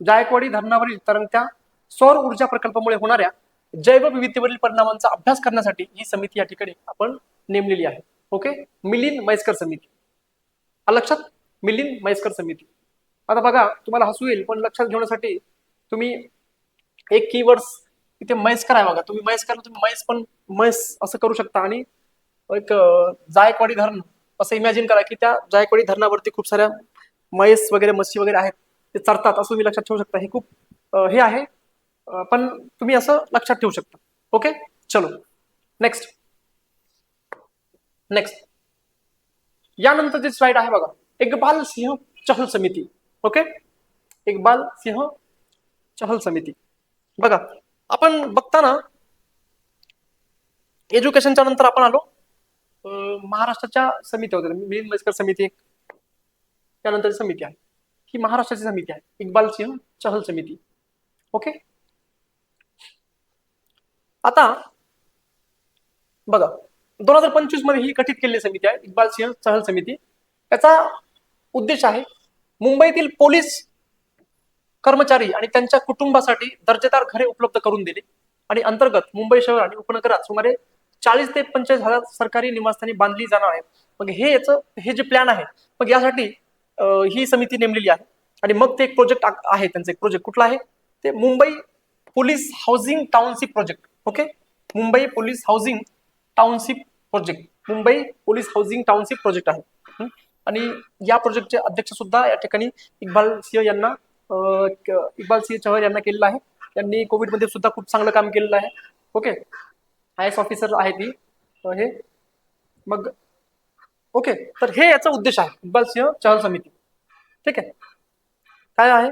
जायकवाडी धरणावरील तरंगत्या सौर ऊर्जा प्रकल्पामुळे होणाऱ्या जैवविविधतेवरील परिणामांचा अभ्यास करण्यासाठी ही समिती या ठिकाणी आपण नेमलेली आहे. ओके. मिलिंद म्हैसकर समिती. लक्षात, मिलिंद म्हैसकर समिती. आता बघा, तुम्हाला हसू येईल पण लक्षात घेण्यासाठी तुम्ही एक कीवर्ड्स इथे म्हैसकर आहे बघा, तुम्ही म्हैसकर तुम्ही म्हैस पण म्हैस असं करू शकता आणि एक जायकवाडी धरण असं इमॅजिन करा की त्या जायकवाडी धरणावरती खूप साऱ्या म्हैस वगैरे म्हशी वगैरे आहेत, ते चरतात असं तुम्ही लक्षात ठेवू शकता. हे खूप हे आहे, पण तुम्ही असं लक्षात ठेवू शकता. ओके. चलो नेक्स्ट. नेक्स्ट यानंतर जे स्लाइड आहे बघा, इक्बाल सिंह चहल समिती. ओके. इक्बाल सिंह चहल समिती. बघा, आपण बघताना एज्युकेशनच्या नंतर आपण आलो महाराष्ट्राच्या समिती होत्या. मिलिंद म्हैसकर समिती एक, त्यानंतर समिती आहे ही महाराष्ट्राची समिती आहे, इक्बाल सिंह चहल समिती. ओके. आता बघा, 2025 मध्ये ही गठीत केलेली समिती आहे इक्बाल सिंह चहल समिती. याचा उद्देश आहे मुंबईतील पोलीस कर्मचारी आणि त्यांच्या कुटुंबासाठी दर्जेदार घरे उपलब्ध करून दिली आणि अंतर्गत मुंबई शहर आणि उपनगरात सुमारे 40 ते 45,000 सरकारी निवासस्थाने बांधली जाणार आहेत. मग हे जे प्लॅन आहे, मग यासाठी ही समिती नेमलेली आहे. आणि मग ते एक प्रोजेक्ट आहे, त्यांचं एक प्रोजेक्ट कुठला आहे ते Mumbai police housing township project. Okay. Mumbai police housing township project, Mumbai police housing township project आहे. आणि या प्रोजेक्टचे अध्यक्ष सुद्धा या ठिकाणी इक्बाल सिंह चहल यांना केलेलं आहे. त्यांनी कोविडमध्ये सुद्धा खूप चांगलं काम केलेलं आहे. ओके. IAS ऑफिसर आहे ती हे. मग ओके, तर हे याचा उद्देश आहे इक्बाल सिंह चहल समिती. ठीक आहे. काय आहे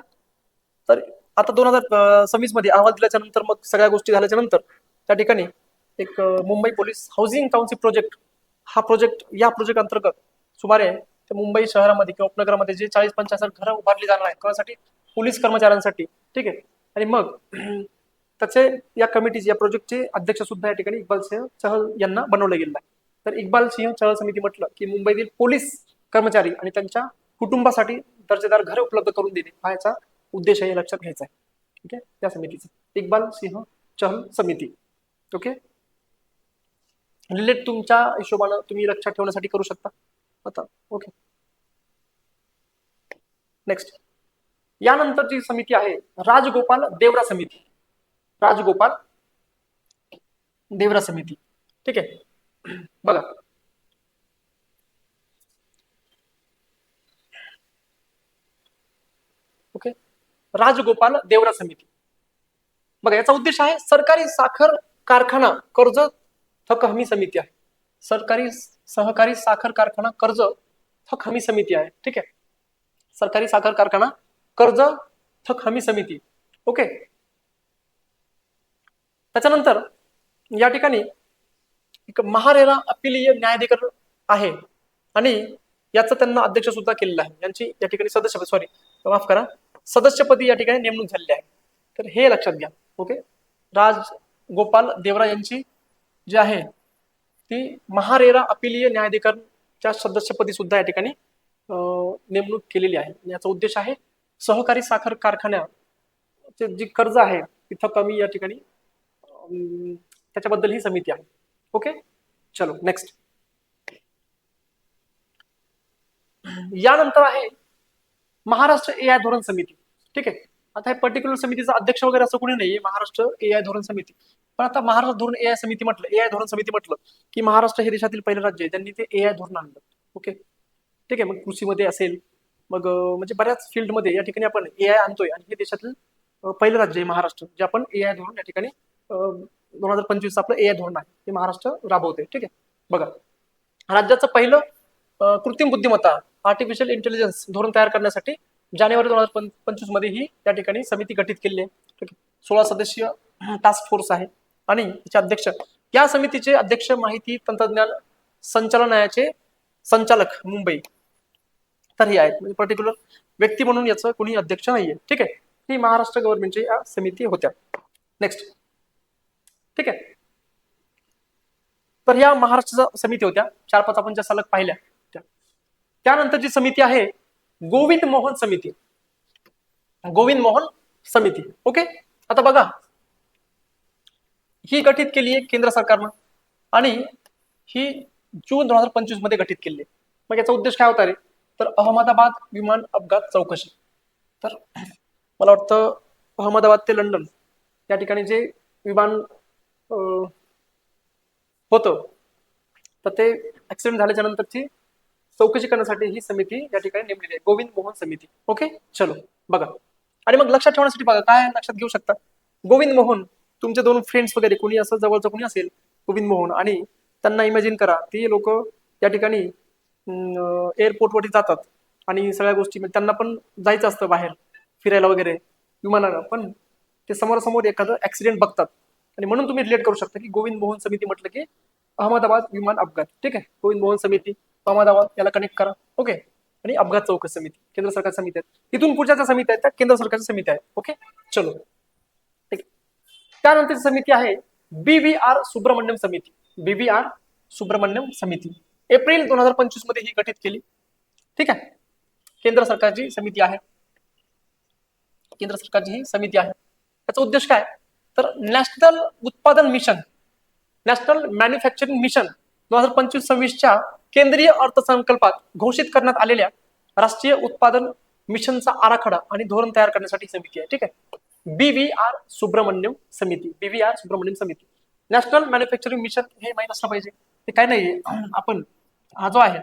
तर आता 2026 मध्ये अहवाल दिल्याच्या नंतर मग सगळ्या गोष्टी झाल्याच्या नंतर त्या ठिकाणी एक Mumbai police housing township project, हा प्रोजेक्ट या प्रोजेक्ट अंतर्गत सुमारे मुंबई शहरामध्ये किंवा उपनगरामध्ये जे 40-50,000 घरं उभारली जाणार आहेत कोणासाठी, पोलीस कर्मचाऱ्यांसाठी. ठीक आहे. आणि मग त्याचे या कमिटीचे या प्रोजेक्टचे अध्यक्ष सुद्धा या ठिकाणी इक्बाल सिंह चहल यांना बनवलं गेलं आहे. तर इक्बाल सिंह चहल समिती म्हटलं की मुंबईतील पोलीस कर्मचारी आणि त्यांच्या कुटुंबासाठी दर्जेदार घरे उपलब्ध करून देणे हा याचा उद्देश आहे, लक्षात घ्यायचा आहे. ठीक आहे. त्या समितीचा इक्बाल सिंह चहल समिती. ओके. रिलेट तुमच्या हिशोबानं तुम्ही लक्षात ठेवण्यासाठी करू शकता आता. ओके. नेक्स्ट यानंतरची समिती आहे राजगोपाल देवरा समिती. राजगोपाल देवरा समिती. ठीक आहे. बघा, ओके, राजगोपाल देवरा समिती. बघा, याचा उद्देश आहे सरकारी साखर कारखाना कर्ज थक हमी समिती आहे. सरकारी सहकारी साखर कारखाना कर्ज थक हमी समिती आहे. ठीक आहे. सरकारी साखर कारखाना कर्ज थक हमी समिती. ओके. त्याच्यानंतर या ठिकाणी एक महारेरा अपिलीय न्यायाधिकरण आहे आणि याचं त्यांना अध्यक्ष सुद्धा केलेलं आहे. यांची या ठिकाणी सदस्यपदी या ठिकाणी नेमणूक झालेली आहे. तर हे लक्षात घ्या. ओके. राजगोपाल देवरा यांची जी आहे ती महारेरा अपिलीय न्यायाधिकरणच्या सदस्यपदी सुद्धा या ठिकाणी नेमणूक केलेली आहे. याचा उद्देश आहे सहकारी साखर कारखान्याचे जी कर्ज आहे तिथं कमी या ठिकाणी त्याच्याबद्दल ही समिती आहे. ओके. चलो नेक्स्ट. यानंतर आहे महाराष्ट्र AI धोरण समिती. ठीक आहे. आता हे पर्टिक्युलर समितीचा अध्यक्ष वगैरे असं कोणी नाहीये, महाराष्ट्र AI धोरण समिती. पण आता महाराष्ट्र धोरण AI समिती म्हटलं, AI धोरण समिती म्हटलं की महाराष्ट्र हे देशातील पहिलं राज्य आहे त्यांनी ते AI धोरण आणलं. ओके. ठीक आहे. मग कृषीमध्ये असेल, मग म्हणजे बऱ्याच फील्डमध्ये या ठिकाणी आपण AI आणतोय आणि हे देशातील पहिलं राज्य आहे महाराष्ट्र, जे आपण AI धोरण या ठिकाणी 2025 आपलं AI धोरण आहे ते महाराष्ट्र राबवते. ठीक आहे. बघा, राज्याचं पहिलं कृत्रिम बुद्धिमत्ता आर्टिफिशियल इंटेलिजन्स धोरण तयार करण्यासाठी जानेवारी 2025 मध्ये ही त्या ठिकाणी समिती गठीत केली आहे. ठीक आहे. 16 सदस्यीय टास्क फोर्स आहे आणि तिचे अध्यक्ष, या समितीचे अध्यक्ष माहिती तंत्रज्ञान संचालनालयाचे संचालक मुंबई तर हे आहेत. म्हणजे पर्टिक्युलर व्यक्ती म्हणून याचं कोणी अध्यक्ष नाहीये. ठीक आहे. ही महाराष्ट्र गव्हर्नमेंटची या समिती होत्या. नेक्स्ट. ठीक आहे. तर या महाराष्ट्र समिती होत्या 4-5 आपण ज्या सलग पाहिल्या. त्यानंतर जी समिती आहे गोविंद मोहन समिती. गोविंद मोहन समिती. ओके. आता बघा, ही गठीत केली आहे केंद्र सरकारनं आणि ही जून 2025 मध्ये गठीत केली आहे. मग याचा उद्देश काय होता रे, तर अहमदाबाद विमान अपघात चौकशी. तर मला वाटतं अहमदाबाद ते लंडन या ठिकाणी जे विमान होतं, तर ते ऍक्सिडेंट झाल्याच्या नंतरची चौकशी करण्यासाठी ही समिती या ठिकाणी नेमलेली आहे, गोविंद मोहन समिती. ओके, चलो बघा. आणि मग लक्षात ठेवण्यासाठी बघा काय लक्षात घेऊ शकता, गोविंद मोहन, तुमचे दोन फ्रेंड्स वगैरे कोणी असं जवळचं कोणी असेल गोविंद मोहन, आणि त्यांना इमॅजिन करा ती लोक या ठिकाणी एअरपोर्टवरती जातात आणि सगळ्या गोष्टी, त्यांना पण जायचं असतं बाहेर फिरायला वगैरे विमानानं, पण ते समोरासमोर एखादं ऍक्सिडेंट बघतात आणि म्हणून तुम्ही रिलेट करू शकता की गोविंद मोहन समिती म्हटलं की अहमदाबाद विमान अपघात. ठीक आहे, गोविंद मोहन समिती अहमदाबाद याला कनेक्ट करा. ओके. आणि अपघात चौकशी समिती केंद्र सरकार समिती आहेत. तिथून पुढच्या ज्या समिती आहेत त्या केंद्र सरकारच्या समिती आहेत. ओके, चलो. ठीक. त्यानंतरची समिती आहे BVR सुब्रमण्यम समिती. BVR सुब्रमण्यम समिती एप्रिल 2025 मध्ये ही गठीत केली. ठीक आहे, केंद्र सरकारची समिती आहे. केंद्र सरकारची ही समिती आहे. त्याचा उद्देश काय, तर नॅशनल उत्पादन मिशन, नॅशनल मॅन्युफॅक्चरिंग मिशन 2025-26च्या केंद्रीय अर्थसंकल्पात घोषित करण्यात आलेल्या राष्ट्रीय उत्पादन मिशनचा आराखडा आणि धोरण तयार करण्यासाठी समिती आहे. ठीक आहे, BVR सुब्रमण्यम समिती. BVR सुब्रमण्यम समिती, नॅशनल मॅन्युफॅक्चरिंग मिशन हे माहित असलं पाहिजे. ते काय नाहीये, आपण हा जो आहे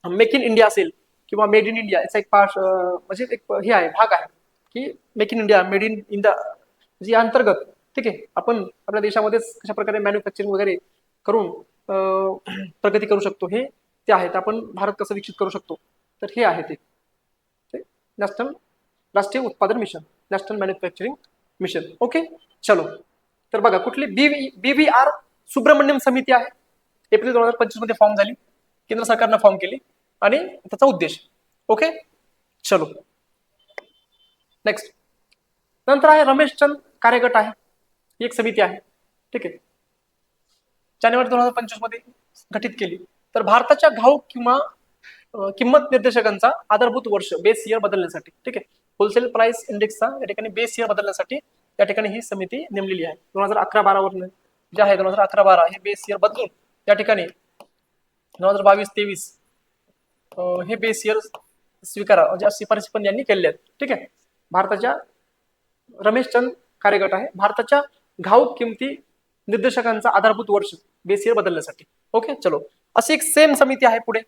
मेक इन इंडिया असेल किंवा मेड इन इंडिया, याचा एक पार्ट म्हणजे एक हे आहे, भाग आहे की make in India, made in India जी अंतर्गत. ठीक आहे, आपण आपल्या देशामध्येच कशा प्रकारे मॅन्युफॅक्चरिंग वगैरे करून प्रगती करू शकतो, हे ते आहेत. आपण भारत कसं विकसित करू शकतो, तर हे आहे ते नॅशनल राष्ट्रीय उत्पादन mission, national manufacturing mission. Okay, चलो. तर बघा कुठली BVR सुब्रमण्यम समिती आहे, एप्रिल 2025 मध्ये फॉर्म झाली, केंद्र सरकारनं फॉर्म केली आणि त्याचा उद्देश. ओके, चलो नेक्स्ट. नंतर आहे रमेशचंद कार्यगट आहे, ही एक समिती आहे. ठीक आहे, जानेवारी 2025 मध्ये गठीत केली. तर भारताच्या घाऊक किंवा किंमत निर्देशकांचा आधारभूत वर्ष बेस इयर बदलण्यासाठी. ठीक आहे, होलसेल प्राइस इंडेक्सचा या ठिकाणी बेस इयर बदलण्यासाठी या ठिकाणी ही समिती नेमलेली आहे. 2011-12 वरून जे आहे 2011-12 हे बेस इयर बदलून या ठिकाणी 2022-23 हे बेस इयर स्वीकारा म्हणजे शिफारशी पण यांनी केलेल्या आहेत. ठीक आहे, भारताच्या रमेशचंद कार्यगट आहे, भारताच्या घाऊक किमती निर्देशकांचा आधारभूत वर्ष बेस इयर बदलण्यासाठी. ओके, चलो. अशी एक सेम समिती आहे पुढे,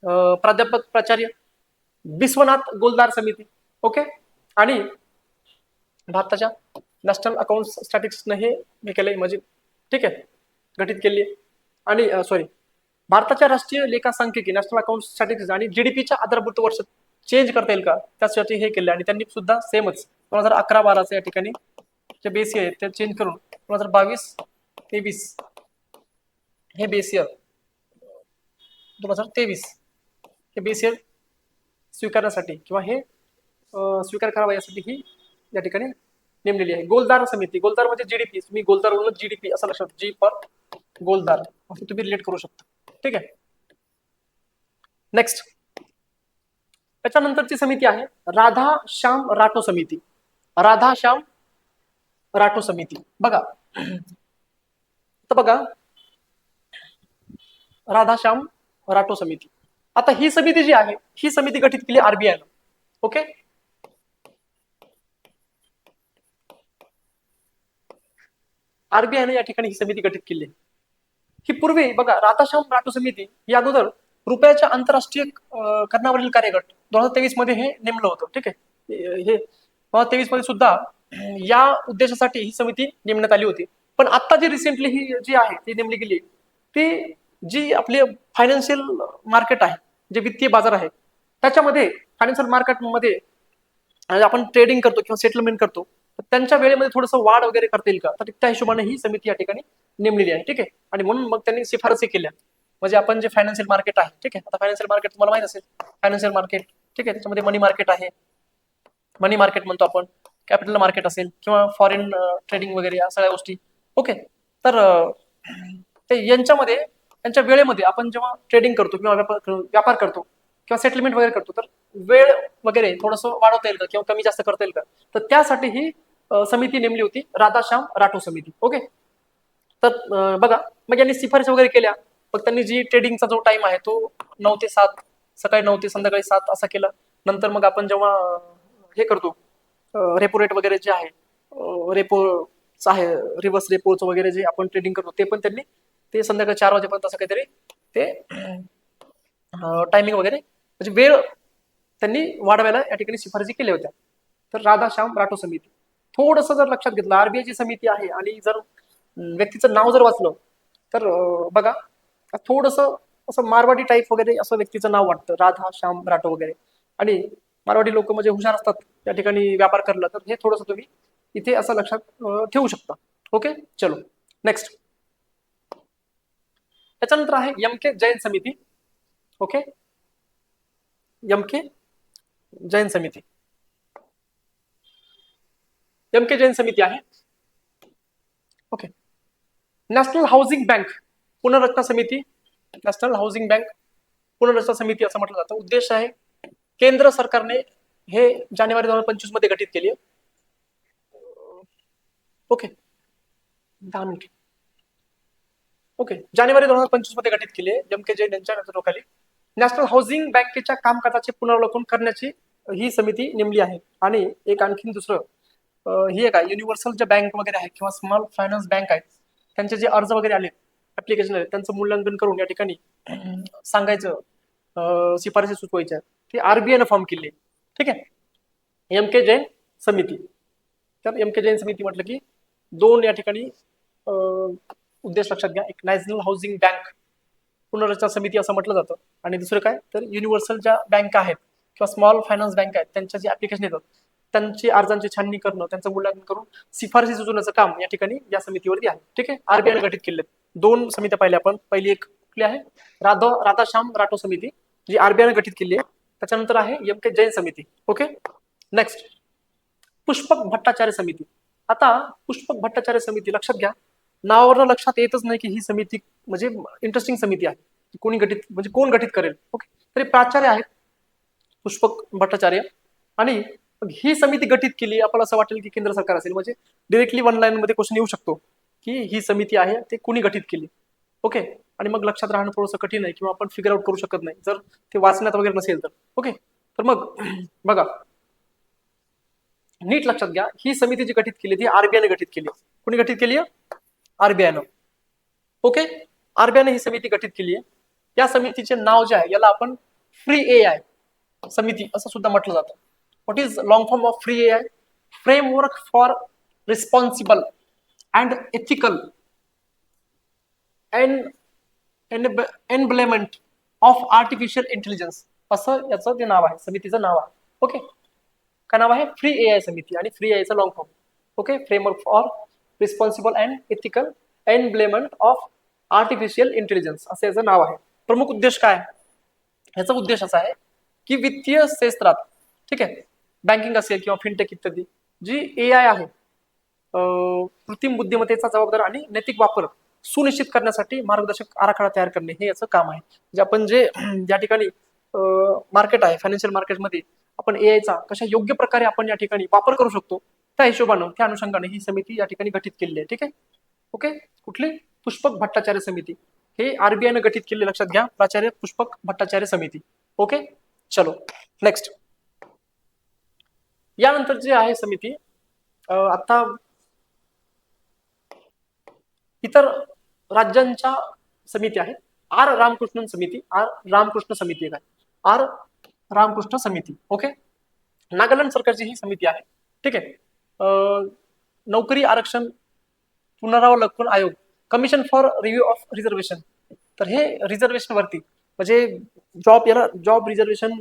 प्राध्यापक प्राचार्य विश्वनाथ गोलदार समिती. ओके, आणि भारताच्या नॅशनल अकाउंट स्टॅटिस्टिक्सनं हे केलंय म्हणजे. ठीक आहे, गठीत केली आहे. आणि सॉरी, भारताच्या राष्ट्रीय लेखा सांख्यिकी नॅशनल अकाउंट स्टॅटिस्टिक्स आणि GDPच्या आधारभूत वर्ष चेंज करता येईल का, त्यासाठी हे केले. आणि त्यांनी सुद्धा सेमच 2011-12 या ठिकाणी जे बेस इयर ते चेंज करून 2022-23 हे बेस इयर 2023 हे बेस इयर स्वीकारण्यासाठी किंवा हे स्वीकार करावा यासाठी ही या ठिकाणी नेमलेली आहे. गोलदार समिती, गोलदार म्हणजे GDP, तुम्ही गोलदार वरून GDP असं लक्षात, G फॉर गोलदार असं तुम्ही रिलेट करू शकता. ठीक आहे, नेक्स्ट. त्याच्यानंतरची समिती आहे राधा श्याम राठो समिती. राधा श्याम राठो समिती बघा, तर बघा राधा श्याम राठो समिती. आता ही समिती जी आहे ही समिती गठीत केली RBI नं. ओके, RBI ने या ठिकाणी ही समिती गठीत केली. ही पूर्वी बघा राधाश्याम राठो समिती या अगोदर रुपयाच्या आंतरराष्ट्रीय करणावरील कार्यगट 2023 मध्ये हे नेमलं होतं. ठीक आहे, हे 2023 मध्ये सुद्धा या उद्देशासाठी ही समिती नेमण्यात आली होती. पण आता जी रिसेंटली ही जी आहे ती नेमली गेली, ती जी आपले फायनान्शियल मार्केट आहे, जे वित्तीय बाजार आहे, त्याच्यामध्ये फायनान्शियल मार्केटमध्ये आपण ट्रेडिंग करतो किंवा सेटलमेंट करतो, तर त्यांच्या वेळेमध्ये थोडंसं वाढ वगैरे करता येईल का, तर त्या हिशोबाने ही समिती या ठिकाणी नेमलेली आहे. ठीक आहे, आणि म्हणून मग त्यांनी शिफारसी केल्या. म्हणजे आपण जे फायनान्शियल मार्केट आहे, ठीक आहे, आता फायनान्शियल मार्केट तुम्हाला माहित असेल, फायनान्शियल मार्केट. ठीक आहे, त्याच्यामध्ये मनी मार्केट आहे, मनी मार्केट म्हणतो आपण, कॅपिटल मार्केट असेल किंवा फॉरेन ट्रेडिंग वगैरे या सगळ्या गोष्टी. ओके, तर ते यांच्यामध्ये त्यांच्या वेळेमध्ये आपण जेव्हा ट्रेडिंग करतो किंवा व्यापार करतो, किंवा सेटलमेंट वगैरे करतो, तर वेळ वगैरे थोडंसं वाढवता येईल का किंवा कमी जास्त करता येईल का, तर त्यासाठी ही समिती नेमली होती, राधाश्याम राठोड समिती. ओके. तर बघा, मग यांनी शिफारस वगैरे केल्या. मग त्यांनी जी ट्रेडिंगचा जो टाइम आहे तो 9 ते 7, सकाळी 9 ते संध्याकाळी 7 असा केला. नंतर मग आपण जेव्हा हे करतो, रेपो रेट वगैरे जे आहे, रेपोच आहे, रिव्हर्स रेपोचं वगैरे जे आपण ट्रेडिंग करतो, ते पण त्यांनी ते संध्याकाळी 4 वाजेपर्यंत असं काहीतरी ते टायमिंग वगैरे म्हणजे वेळ त्यांनी वाढवायला या ठिकाणी शिफारसी केल्या होत्या. तर राधाश्याम राठोड समिती. थोडंसं जर लक्षात घेतलं, आरबीआयची समिती आहे आणि जर व्यक्तीचं नाव जर वाचलं तर बघा थोडंसं असं मारवाडी टाईप वगैरे असं व्यक्तीचं नाव वाटतं, राधा श्याम राठोड वगैरे. आणि मारवाडी लोक म्हणजे हुशार असतात त्या ठिकाणी व्यापार करला, तर हे थोडंसं तुम्ही इथे असं लक्षात ठेवू शकता. ओके, चलो नेक्स्ट. त्याच्यानंतर आहे एम के जैन समिती. ओके, एम के जैन समिती. एम के जैन समिती आहे. ओके. नॅशनल हाऊसिंग बँक पुनर्रचना समिती. नॅशनल हाऊसिंग बँक पुनर्रचना समिती असं म्हटलं जातं. उद्देश आहे, केंद्र सरकारने हे जानेवारी 2025 मध्ये गठीत केली आहे. Okay, 10 minute. ओके, जानेवारी 2025 मध्ये गठीत केली आहे एम के जैन यांच्या नेतृत्वाखाली. नॅशनल हाऊसिंग बँकेच्या कामकाजाचे पुनरावलोकन करण्याची ही समिती नेमली आहे. आणि एक आणखीन दुसरं ही एक आहे, युनिव्हर्सल ज्या बँक वगैरे आहे किंवा स्मॉल फायनान्स बँक आहेत, त्यांचे जे अर्ज वगैरे आले, ऍप्लिकेशन आले, त्यांचं मूल्यांकन करून या ठिकाणी सांगायचं, शिफारसी सुचवायच्या, ते आरबीआयनं फॉर्म केली. ठीक आहे, एम के जैन समिती. तर एम के जैन समिती म्हटलं की दोन या ठिकाणी उद्देश लक्षात घ्या. एक नॅशनल हाऊसिंग बँक पुनर्रचना समिती असं म्हटलं जातं, आणि दुसरं काय तर युनिव्हर्सल ज्या बँक आहेत किंवा स्मॉल फायनान्स बँक आहेत, त्यांच्या जे ऍप्लिकेशन येतात त्यांची अर्जांची छाननी करणं, त्यांचं मूल्यांकन करून शिफारसी सुचवण्याचं काम या ठिकाणी या समितीवरती आहे. ठीक आहे, आरबीआयने गठीत केले. दोन समित्या पाहिल्या आपण. पहिली एक कुठली आहे, राधाश्याम राठोड समिती, जी आरबीआयने गठीत केली आहे. त्याच्यानंतर आहे एम के जैन समिती. ओके, नेक्स्ट पुष्पक भट्टाचार्य समिती. आता पुष्पक भट्टाचार्य समिती लक्षात घ्या, नावावरनं लक्षात येतच नाही की ही समिती म्हणजे इंटरेस्टिंग समिती आहे, कोणी गठीत म्हणजे कोण गठीत करेल. ओके, तरी प्राचार्य आहेत पुष्पक भट्टाचार्य. आणि ही समिती गठीत केली, आपल्याला असं वाटेल की केंद्र सरकार असेल, म्हणजे डिरेक्टली वन लाईन मध्ये क्वेश्चन येऊ शकतो की ही समिती आहे ते कोणी गठीत केली. ओके, आणि मग लक्षात राहणं थोडंसं कठीण आहे किंवा आपण फिगर आउट करू शकत नाही जर ते वाचण्यात वगैरे नसेल तर. ओके, तर मग बघा नीट लक्षात घ्या, ही समिती जी गठीत केली ती आरबीआयने गठीत केली. कोणी गठीत केली आहे? आरबीआयनं. ओके, आरबीआयने ही समिती गठीत केली आहे. या समितीचे नाव जे आहे याला आपण फ्री एआय समिती असं सुद्धा म्हटलं जातं. What is long form of free AI? Framework for responsible and ethical enablement of artificial intelligence असं याचं ते नाव आहे, समितीचं नाव आहे. ओके, काय नाव आहे? फ्री एआय समिती. आणि फ्री एआयचं long form okay, framework for responsible and ethical enablement of artificial intelligence असं याचं नाव आहे. प्रमुख उद्देश काय? याचा उद्देश असा आहे की वित्तीय क्षेत्रात, ठीक आहे, बँकिंग असेल किंवा फिनटेक इत्यादी, जी एआय आहे, कृत्रिम बुद्धिमत्तेचा जबाबदार आणि नैतिक वापर सुनिश्चित करण्यासाठी मार्गदर्शक आराखडा तयार करणे हे याचं काम आहे. म्हणजे आपण जे ज्या ठिकाणी मार्केट आहे, फायनान्शियल मार्केटमध्ये आपण एआयचा कशा योग्य प्रकारे आपण या ठिकाणी वापर करू शकतो, त्या हिशोबानं त्या अनुषंगाने ही समिती या ठिकाणी गठीत केलेली आहे. ठीक आहे, ओके. कुठली? पुष्पक भट्टाचार्य समिती. हे आरबीआयने गठीत केले, लक्षात घ्या, प्राचार्य पुष्पक भट्टाचार्य समिती. ओके, चलो नेक्स्ट. यानंतर जे आहे समिती, आता इतर राज्यांच्या समिती आहेत. आर रामकृष्णन समिती. आर रामकृष्ण समिती आहे. आर रामकृष्ण समिती. ओके, नागालँड सरकारची ही समिती आहे. ठीक आहे. नोकरी आरक्षण पुनरावलोकन आयोग, commission for review of reservation. तर हे रिझर्वेशन वरती म्हणजे जॉब, याला जॉब रिझर्वेशन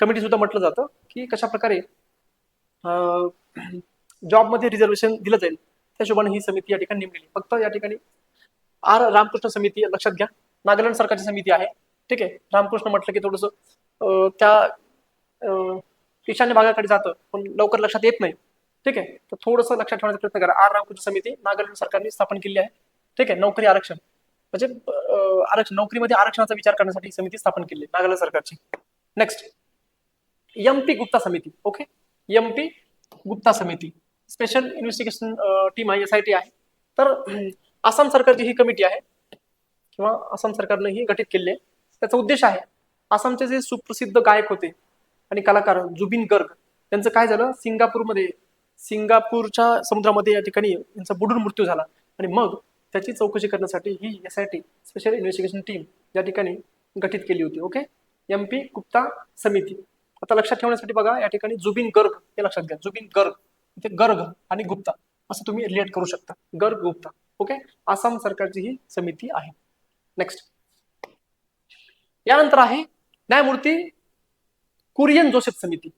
कमिटी सुद्धा म्हटलं जातं, की कशा प्रकारे जॉबमध्ये रिझर्वेशन दिलं जाईल त्या हिशोबाने ही समिती या ठिकाणी नेमलेली. फक्त या ठिकाणी आर रामकृष्ण समिती लक्षात घ्या, नागालँड सरकारची समिती आहे. ठीक आहे, रामकृष्ण म्हटलं की थोडस त्या ईशान्य भागाकडे जातं पण लवकर लक्षात येत नाही. ठीक आहे, तर थोडंसं लक्षात ठेवण्याचा प्रयत्न करा. आर रामकृष्ण समिती नागालँड सरकारने स्थापन केली आहे. ठीक आहे, नोकरी आरक्षण म्हणजे आरक्षण, नोकरीमध्ये आरक्षणाचा विचार करण्यासाठी ही समिती स्थापन केली नागालँड सरकारची. नेक्स्ट, MP गुप्ता समिती. ओके, MP गुप्ता समिती स्पेशल इन्व्हेस्टिगेशन टीम आहे, SIT आहे. तर आसाम सरकारची ही कमिटी आहे किंवा आसाम सरकारने ही गठीत केली आहे. त्याचा उद्देश आहे, आसामचे जे सुप्रसिद्ध गायक होते आणि कलाकार जुबिन गर्ग त्यांचं काय झालं, सिंगापूरच्या समुद्रामध्ये या ठिकाणी त्यांचा बुडून मृत्यू झाला आणि मग त्याची चौकशी करण्यासाठी ही SIT स्पेशल इन्व्हेस्टिगेशन टीम या ठिकाणी गठीत केली होती. ओके, MP गुप्ता समिती. आता लक्षात ठेवण्यासाठी बघा, या ठिकाणी जुबिन गर्ग हे लक्षात घ्या, जुबिन गर्ग, इथे गर्ग आणि गुप्ता असं तुम्ही रिलेट करू शकता, गर्ग गुप्ता. ओके, आसाम सरकारची ही समिती आहे. नेक्स्ट, यानंतर आहे न्यायमूर्ती कुरियन जोसेफ समिती.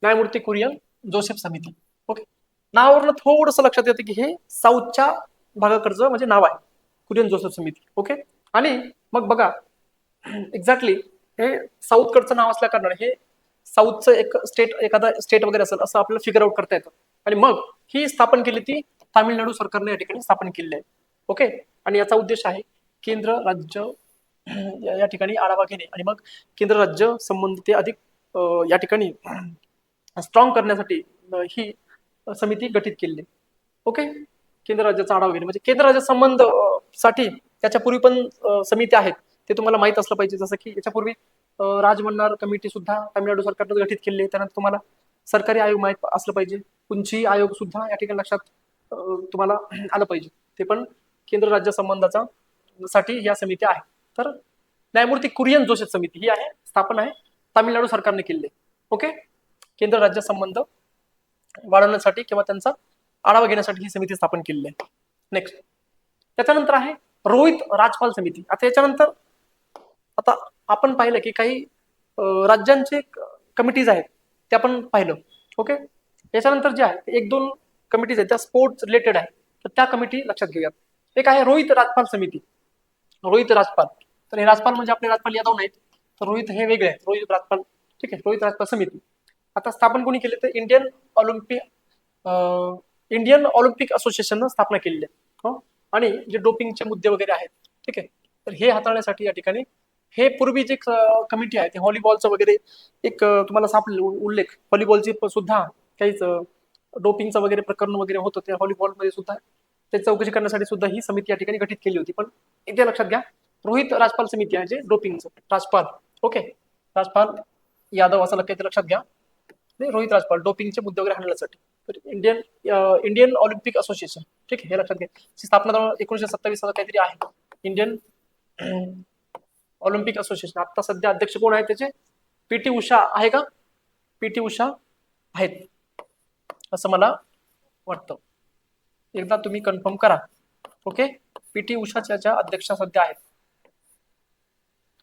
न्यायमूर्ती कुरियन जोसेफ समिती. ओके, नावावरनं थोडंसं लक्षात येतं की हे साऊथच्या भागाकडचं म्हणजे नाव आहे, कुरियन जोसेफ समिती. ओके, आणि मग बघा एक्झॅक्टली हे साऊथकडचं नाव असल्या कारणाने हे साऊथचं एक स्टेट, एखादा स्टेट वगैरे असेल असं आपल्याला फिगर आउट करता येतं. आणि मग ही स्थापन केली ती तामिळनाडू सरकारने या ठिकाणी स्थापन केलेली आहे. ओके, आणि याचा उद्देश आहे केंद्र राज्य या ठिकाणी आढावा घेणे आणि मग केंद्र राज्य संबंध ते अधिक या ठिकाणी स्ट्रॉंग करण्यासाठी ही समिती गठीत केली. ओके, केंद्र राज्याचा आढावा घेणे म्हणजे केंद्र राज्य संबंध साठी त्याच्या पूर्वी पण समिती आहेत, ते तुम्हाला माहित असलं पाहिजे. जसं की याच्यापूर्वी राजमन्नार कमिटी सुद्धा तामिळनाडू सरकारने गठीत केली आहे. त्यानंतर तुम्हाला सरकारी आयोग माहित असलं पाहिजे, उंची आयोग सुद्धा या ठिकाणी लक्षात तुम्हाला आलं पाहिजे, ते पण केंद्र राज्य संबंधाचा साठी या समिती आहे. तर न्यायमूर्ती कुरियन जोसेफ समिती ही आहे, स्थापन आहे तामिळनाडू सरकारने केली. ओके, केंद्र राज्य संबंध वाढवण्यासाठी किंवा त्यांचा आढावा घेण्यासाठी ही समिती स्थापन केलेली आहे. नेक्स्ट, त्याच्यानंतर आहे रोहित राजपाल समिती. आता याच्यानंतर आता आपण पाहिलं की काही राज्यांचे कमिटीज आहेत ते आपण पाहिलं. ओके, याच्यानंतर जे आहे 1-2 कमिटीज आहेत त्या स्पोर्ट्स रिलेटेड आहे, तर त्या कमिटी लक्षात घेऊयात. एक आहे रोहित राजपाल समिती. रोहित राजपाल, तर हे राजपाल म्हणजे आपले राजपाल यादव नाहीत, तर रोहित हे वेगळे आहेत, रोहित राजपाल. ठीक आहे, रोहित राजपाल समिती आता स्थापन कोणी केली, तर इंडियन ऑलिम्पिक असोसिएशननं स्थापना केलेली आहे. आणि जे डोपिंगचे मुद्दे वगैरे आहेत, ठीक आहे, तर हे हाताळण्यासाठी या ठिकाणी हे पूर्वी जे कमिटी आहे ते व्हॉलीबॉलचं वगैरे एक तुम्हाला सापडेल उल्लेख, व्हॉलीबॉलची सुद्धा काहीच डोपिंगचं वगैरे प्रकरण वगैरे होतं त्या व्हॉलीबॉलमध्ये सुद्धा, ते चौकशी करण्यासाठी सुद्धा ही समिती या ठिकाणी गठीत केली होती. पण इथे लक्षात घ्या, रोहित राजपाल समिती आहे जे डोपिंगचं राजपाल. ओके, राजपाल यादव असं लक्षात घ्या, रोहित राजपाल डोपिंगचे मुद्दे वगैरे हाणण्यासाठी. तर इंडियन ऑलिम्पिक असोसिएशन, ठीक आहे, हे लक्षात घ्या. स्थापना 1927 काहीतरी आहे, इंडियन ऑलिम्पिक असोसिएशन. आता सध्या अध्यक्ष कोण आहे त्याचे, PT उषा आहे का, PT उषा आहेत असं मला वाटतं, एकदा तुम्ही कन्फर्म करा. ओके, PT उषाच्या अध्यक्षा सध्या आहेत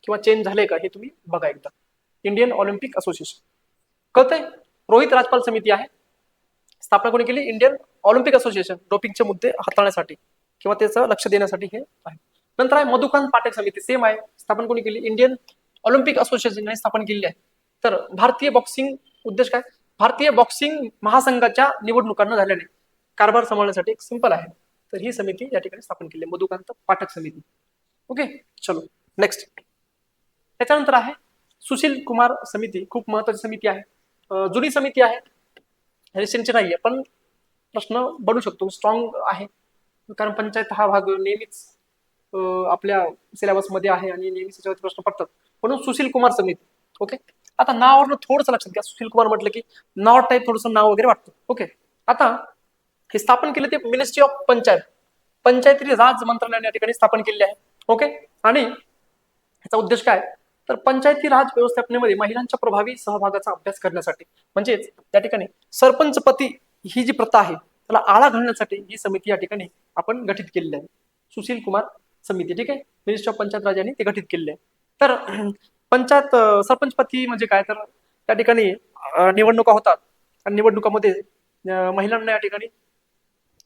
किंवा चेंज झाले का हे तुम्ही बघा एकदा. इंडियन ऑलिम्पिक असोसिएशन कळतंय. रोहित राजपाल समिती आहे, स्थापना कोणी केली, इंडियन ऑलिम्पिक असोसिएशन, डोपिंगचे मुद्दे हाताळण्यासाठी किंवा त्याचं लक्ष देण्यासाठी हे आहे. नंतर आहे मधुकांत पाठक समिती, सेम आहे, स्थापन कोणी केली, इंडियन ऑलिम्पिक असोसिएशनने स्थापन केलेली आहे. तर भारतीय बॉक्सिंग, उद्देश काय, भारतीय बॉक्सिंग महासंघाच्या निवडणुकांना झाल्याने कारभार सांभाळण्यासाठी एक सिंपल आहे, तर ही समिती या ठिकाणी स्थापन केली, मधुकांत पाठक समिती. ओके, चलो नेक्स्ट. त्याच्यानंतर आहे सुशील कुमार समिती, खूप महत्वाची समिती आहे, जुनी समिती आहे, रिसेंटची नाहीये, पण प्रश्न बनू शकतो, स्ट्रॉंग आहे, कारण पंचायत हा भाग नेहमीच आपल्या सिलेबसमध्ये आहे आणि नेहमीच त्याच्यावरती प्रश्न पडतात, म्हणून सुशील कुमार समिती. ओके, आता नावावरनं थोडंसं लक्षात घ्या, सुशील कुमार म्हटलं की नॉर्थ टाईप थोडंसं नाव वगैरे वाटतं. ओके, आता हे स्थापन केले ते मिनिस्ट्री ऑफ पंचायती राज मंत्रालयाने या ठिकाणी स्थापन केले आहे. ओके, आणि याचा उद्देश काय, तर पंचायती राज व्यवस्थापनेमध्ये महिलांच्या प्रभावी सहभागाचा अभ्यास करण्यासाठी, म्हणजेच त्या ठिकाणी सरपंचपती ही जी प्रथा आहे त्याला आळा घालण्यासाठी ही समिती या ठिकाणी आपण गठीत केलेली आहे, सुशील कुमार समिती. ठीक आहे, मिनिस्ट्री ऑफ पंचायत राज यांनी ते गठीत केलेले आहे. तर सरपंचपती म्हणजे काय, तर त्या ठिकाणी निवडणुका होतात आणि निवडणुकामध्ये महिलांना या ठिकाणी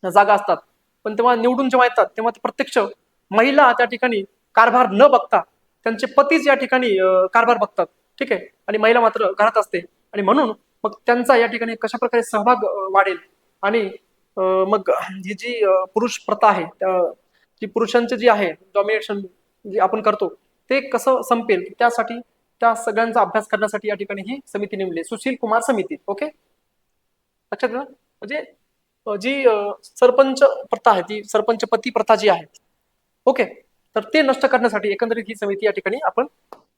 जागा असतात, पण तेव्हा निवडून जेव्हा येतात तेव्हा प्रत्यक्ष महिला त्या ठिकाणी कारभार न बघता त्यांचे पतीच या ठिकाणी कारभार बघतात. ठीक आहे, आणि महिला मात्र घरात असते, आणि म्हणून मग त्यांचा या ठिकाणी कशा प्रकारे सहभाग वाढेल आणि मग ही जी पुरुष प्रथा आहे, जी पुरुषांची जी आहे डॉमिनेशन जे आपण करतो ते कसं संपेल, त्यासाठी त्या सगळ्यांचा अभ्यास करण्यासाठी या ठिकाणी ही समिती नेमली, सुशील कुमार समिती. ओके, लक्षात घ्या. म्हणजे जी सरपंच प्रथा आहे, ती सरपंच पती प्रथा जी आहे, ओके, तर ते नष्ट करण्यासाठी एकंदरीत ही समिती या ठिकाणी आपण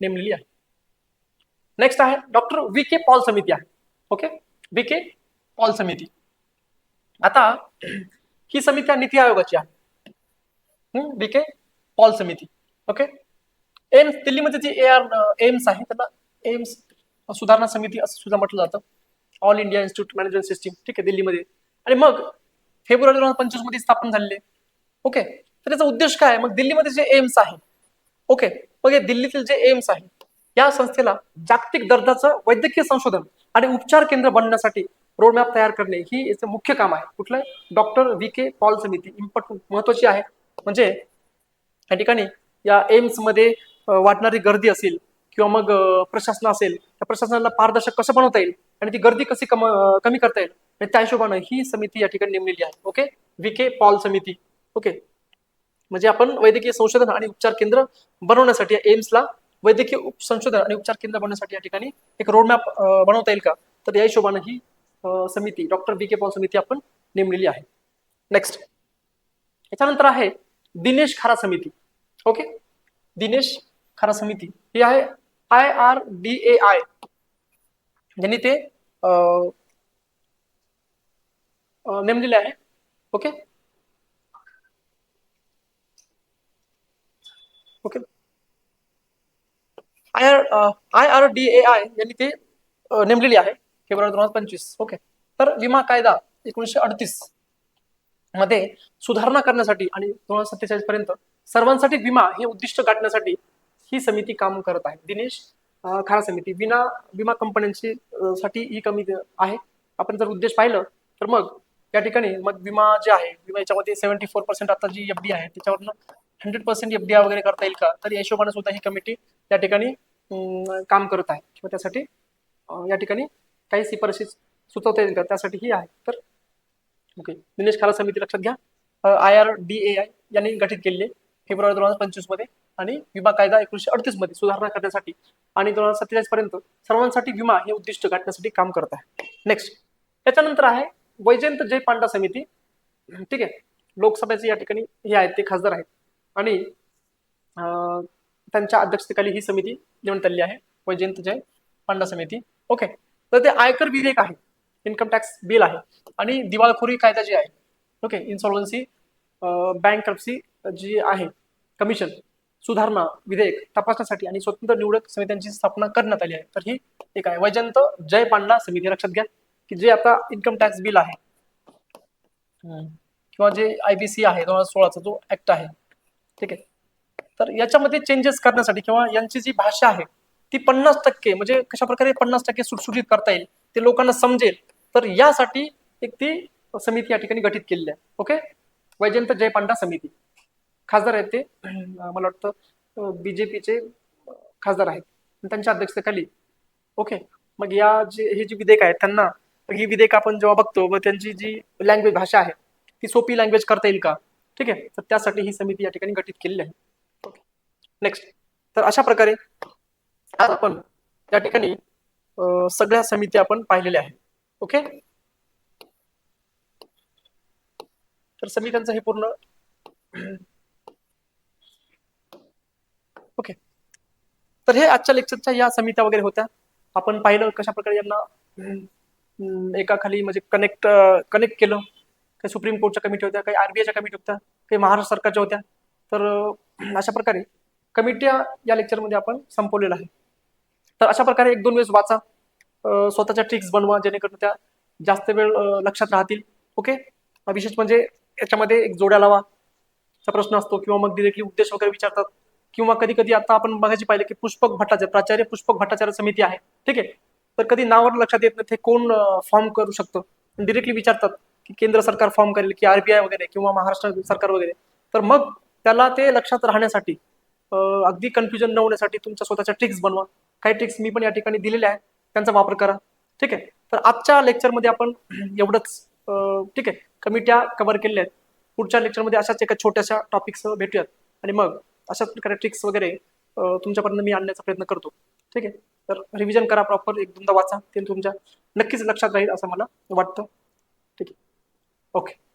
नेमलेली आहे. नेक्स्ट आहे डॉक्टर व्ही के पॉल समिती आहे. ओके, व्ही के पॉल समिती. आता ही समिती नीती आयोगाची आहे. व्ही के पॉल समिती. ओके, एम्स दिल्लीमध्ये जी एम्स आहे त्याला एम्स सुधारणा समिती असं सुद्धा म्हटलं जातं, all India institute management system. ठीक आहे, दिल्लीमध्ये. आणि मग फेब्रुवारी 2025 मध्ये स्थापन झालेले. ओके, तर त्याचा उद्देश काय? मग दिल्लीमध्ये जे एम्स आहे, ओके, मग हे दिल्लीतील जे एम्स आहे या संस्थेला जागतिक दर्जाचं वैद्यकीय संशोधन आणि उपचार केंद्र बनण्यासाठी रोडमॅप तयार करणे ही याचं मुख्य काम आहे. कुठलं? डॉक्टर व्ही के पॉल समिती. इम्पॉर्टंट, महत्वाची आहे. म्हणजे या ठिकाणी या एम्स मध्ये वाढणारी गर्दी असेल किंवा मग प्रशासन असेल, त्या प्रशासनाला पारदर्शक कसं बनवता येईल आणि ती गर्दी कशी कमी करता येईल, आणि त्या हिशोबाने ही समिती या ठिकाणी नेमलेली आहे. ओके, व्ही के पॉल समिती. ओके, म्हणजे आपण वैद्यकीय संशोधन आणि उपचार केंद्र बनवण्यासाठी एम्सला वैद्यकीय संशोधन आणि उपचार केंद्र बनवण्यासाठी या ठिकाणी एक रोडमॅप बनवता येईल का, तर या हिशोबाने ही समिती डॉक्टर व्ही के पॉल समिती आपण नेमलेली आहे. नेक्स्ट, याच्यानंतर आहे दिनेश खारा समिती. ओके, दिनेश खारा समिती ही आहे IRDAI ज्यांनी ते नेमलेले आहे. ओके, ओके, IRDAI यांनी ते नेमलेली आहे फेब्रुवारी 2025. ओके, तर विमा कायदा 1938 मध्ये सुधारणा करण्यासाठी आणि 2047 पर्यंत सर्वांसाठी विमा हे उद्दिष्ट गाठण्यासाठी ही समिती काम करत आहे. दिनेश खारा समिती विमा कंपन्यांची साठी ही कमी आहे. आपण जर उद्देश पाहिलं तर मग या ठिकाणी मग विमा जे आहे, विमा याच्यामध्ये 74% आता जी FDI आहे त्याच्यावरनं 100% FDI वगैरे करता येईल का, तर या हिशोबाने सुद्धा ही कमिटी त्या ठिकाणी काम करत आहे किंवा त्यासाठी या ठिकाणी काही शिफारशी सुचवता येईल का, त्यासाठी ही आहे. तर ओके, दिनेश खारा समिती लक्षात घ्या. IRDAI यांनी गठीत केलेली फेब्रुवारी 2025 मध्ये आणि विमा कायदा 1938 मध्ये सुधारणा करण्यासाठी आणि 2047 पर्यंत सर्वांसाठी विमा हे उद्दिष्ट गाठण्यासाठी काम करत आहे. नेक्स्ट, त्याच्यानंतर आहे वैजयंत जय पांडा समिती. ठीक आहे, लोकसभेचे या ठिकाणी हे आहेत, ते खासदार आहेत आणि त्यांच्या अध्यक्षतेखाली ही समिती नेमण्यात आलेली आहे, वैजयंत जय पांडा समिती. ओके, तर ते आयकर विधेयक आहे, इन्कम टॅक्स बिल आहे आणि दिवाळखोरी कायदा जे आहे, ओके, इन्सॉल्व्हन्सी बँकरप्सी जी आहे कमिशन सुधारणा विधेयक तपासण्यासाठी आणि स्वतंत्र निवडक समित्यांची स्थापना करण्यात आली आहे. तर ही एक आहे वैजयंत जय पांडा समिती. लक्षात घ्या की जे आता इन्कम टॅक्स बिल आहे किंवा जे IBC आहे 2016चा जो ऍक्ट आहे, ठीक आहे, तर याच्यामध्ये चेंजेस करण्यासाठी किंवा यांची जी भाषा आहे ती 50% म्हणजे कशा प्रकारे 50% सुटसुटीत करता येईल, ते लोकांना समजेल, तर यासाठी एक ती समिती या ठिकाणी गठीत केलेली आहे. ओके, वैजयंत जय पांडा समिती. खासदार आहेत ते मला वाटतं BJPचे खासदार आहेत, त्यांच्या अध्यक्षतेखाली. ओके, मग हे जी विधेयक आहेत त्यांना ही विधेयक आपण जेव्हा बघतो व त्यांची जी लँग्वेज भाषा आहे ती सोपी लँग्वेज करता येईल का, ठीक आहे, तर त्यासाठी ही समिती या ठिकाणी गठीत केलेली आहे. ओके, नेक्स्ट, तर अशा प्रकारे आज आपण या ठिकाणी सगळ्या समिती आपण पाहिलेल्या आहेत. ओके, तर समित्यांचं हे पूर्ण ओके, तर हे आजच्या लेक्चरच्या या समित्या वगैरे होत्या. आपण पाहिलं कशा प्रकारे यांना एका खाली म्हणजे कनेक्ट केलं. काही सुप्रीम कोर्टच्या कमिटी होत्या, काही RBIच्या कमिटी होत्या, काही महाराष्ट्र सरकारच्या होत्या. तर अशा प्रकारे कमिट्या या लेक्चरमध्ये आपण संपवलेलं आहे. तर अशा प्रकारे 1-2 वेळेस वाचा, स्वतःच्या ट्रिक्स बनवा जेणेकरून त्या जास्त वेळ लक्षात राहतील. ओके, विशेष म्हणजे याच्यामध्ये एक जोड्या लावाचा प्रश्न असतो किंवा मग डिरेक्टली उद्देश वगैरे विचारतात किंवा कधी कधी आता आपण बघायची पाहिजे की प्राचार्य पुष्पक भट्टाचार्य समिती आहे. ठीक आहे, तर कधी नावावर लक्षात येत नाही ते कोण फॉर्म करू शकतं, डिरेक्टली विचारतात की केंद्र सरकार फॉर्म करेल की RBI वगैरे किंवा महाराष्ट्र सरकार वगैरे. तर मग त्याला ते लक्षात राहण्यासाठी अगदी कन्फ्युजन न होण्यासाठी तुमच्या स्वतःच्या ट्रिक्स बनवा. काही ट्रिक्स मी पण या ठिकाणी दिलेल्या आहेत, त्यांचा वापर करा. ठीक आहे, तर आजच्या लेक्चरमध्ये आपण एवढंच. ठीक आहे, कमिट्या कव्हर केलेल्या आहेत. पुढच्या लेक्चरमध्ये अशाच एका छोट्याशा टॉपिक्स भेटूयात आणि मग अशाच प्रकारे ट्रिक्स वगैरे तुमच्यापर्यंत मी आणण्याचा प्रयत्न करतो. ठीक आहे. तर रिव्हिजन करा प्रॉपर, एक दोनदा वाचा, ते तुमच्या नक्कीच लक्षात राहील असं मला वाटतं. ठीक आहे. ओके.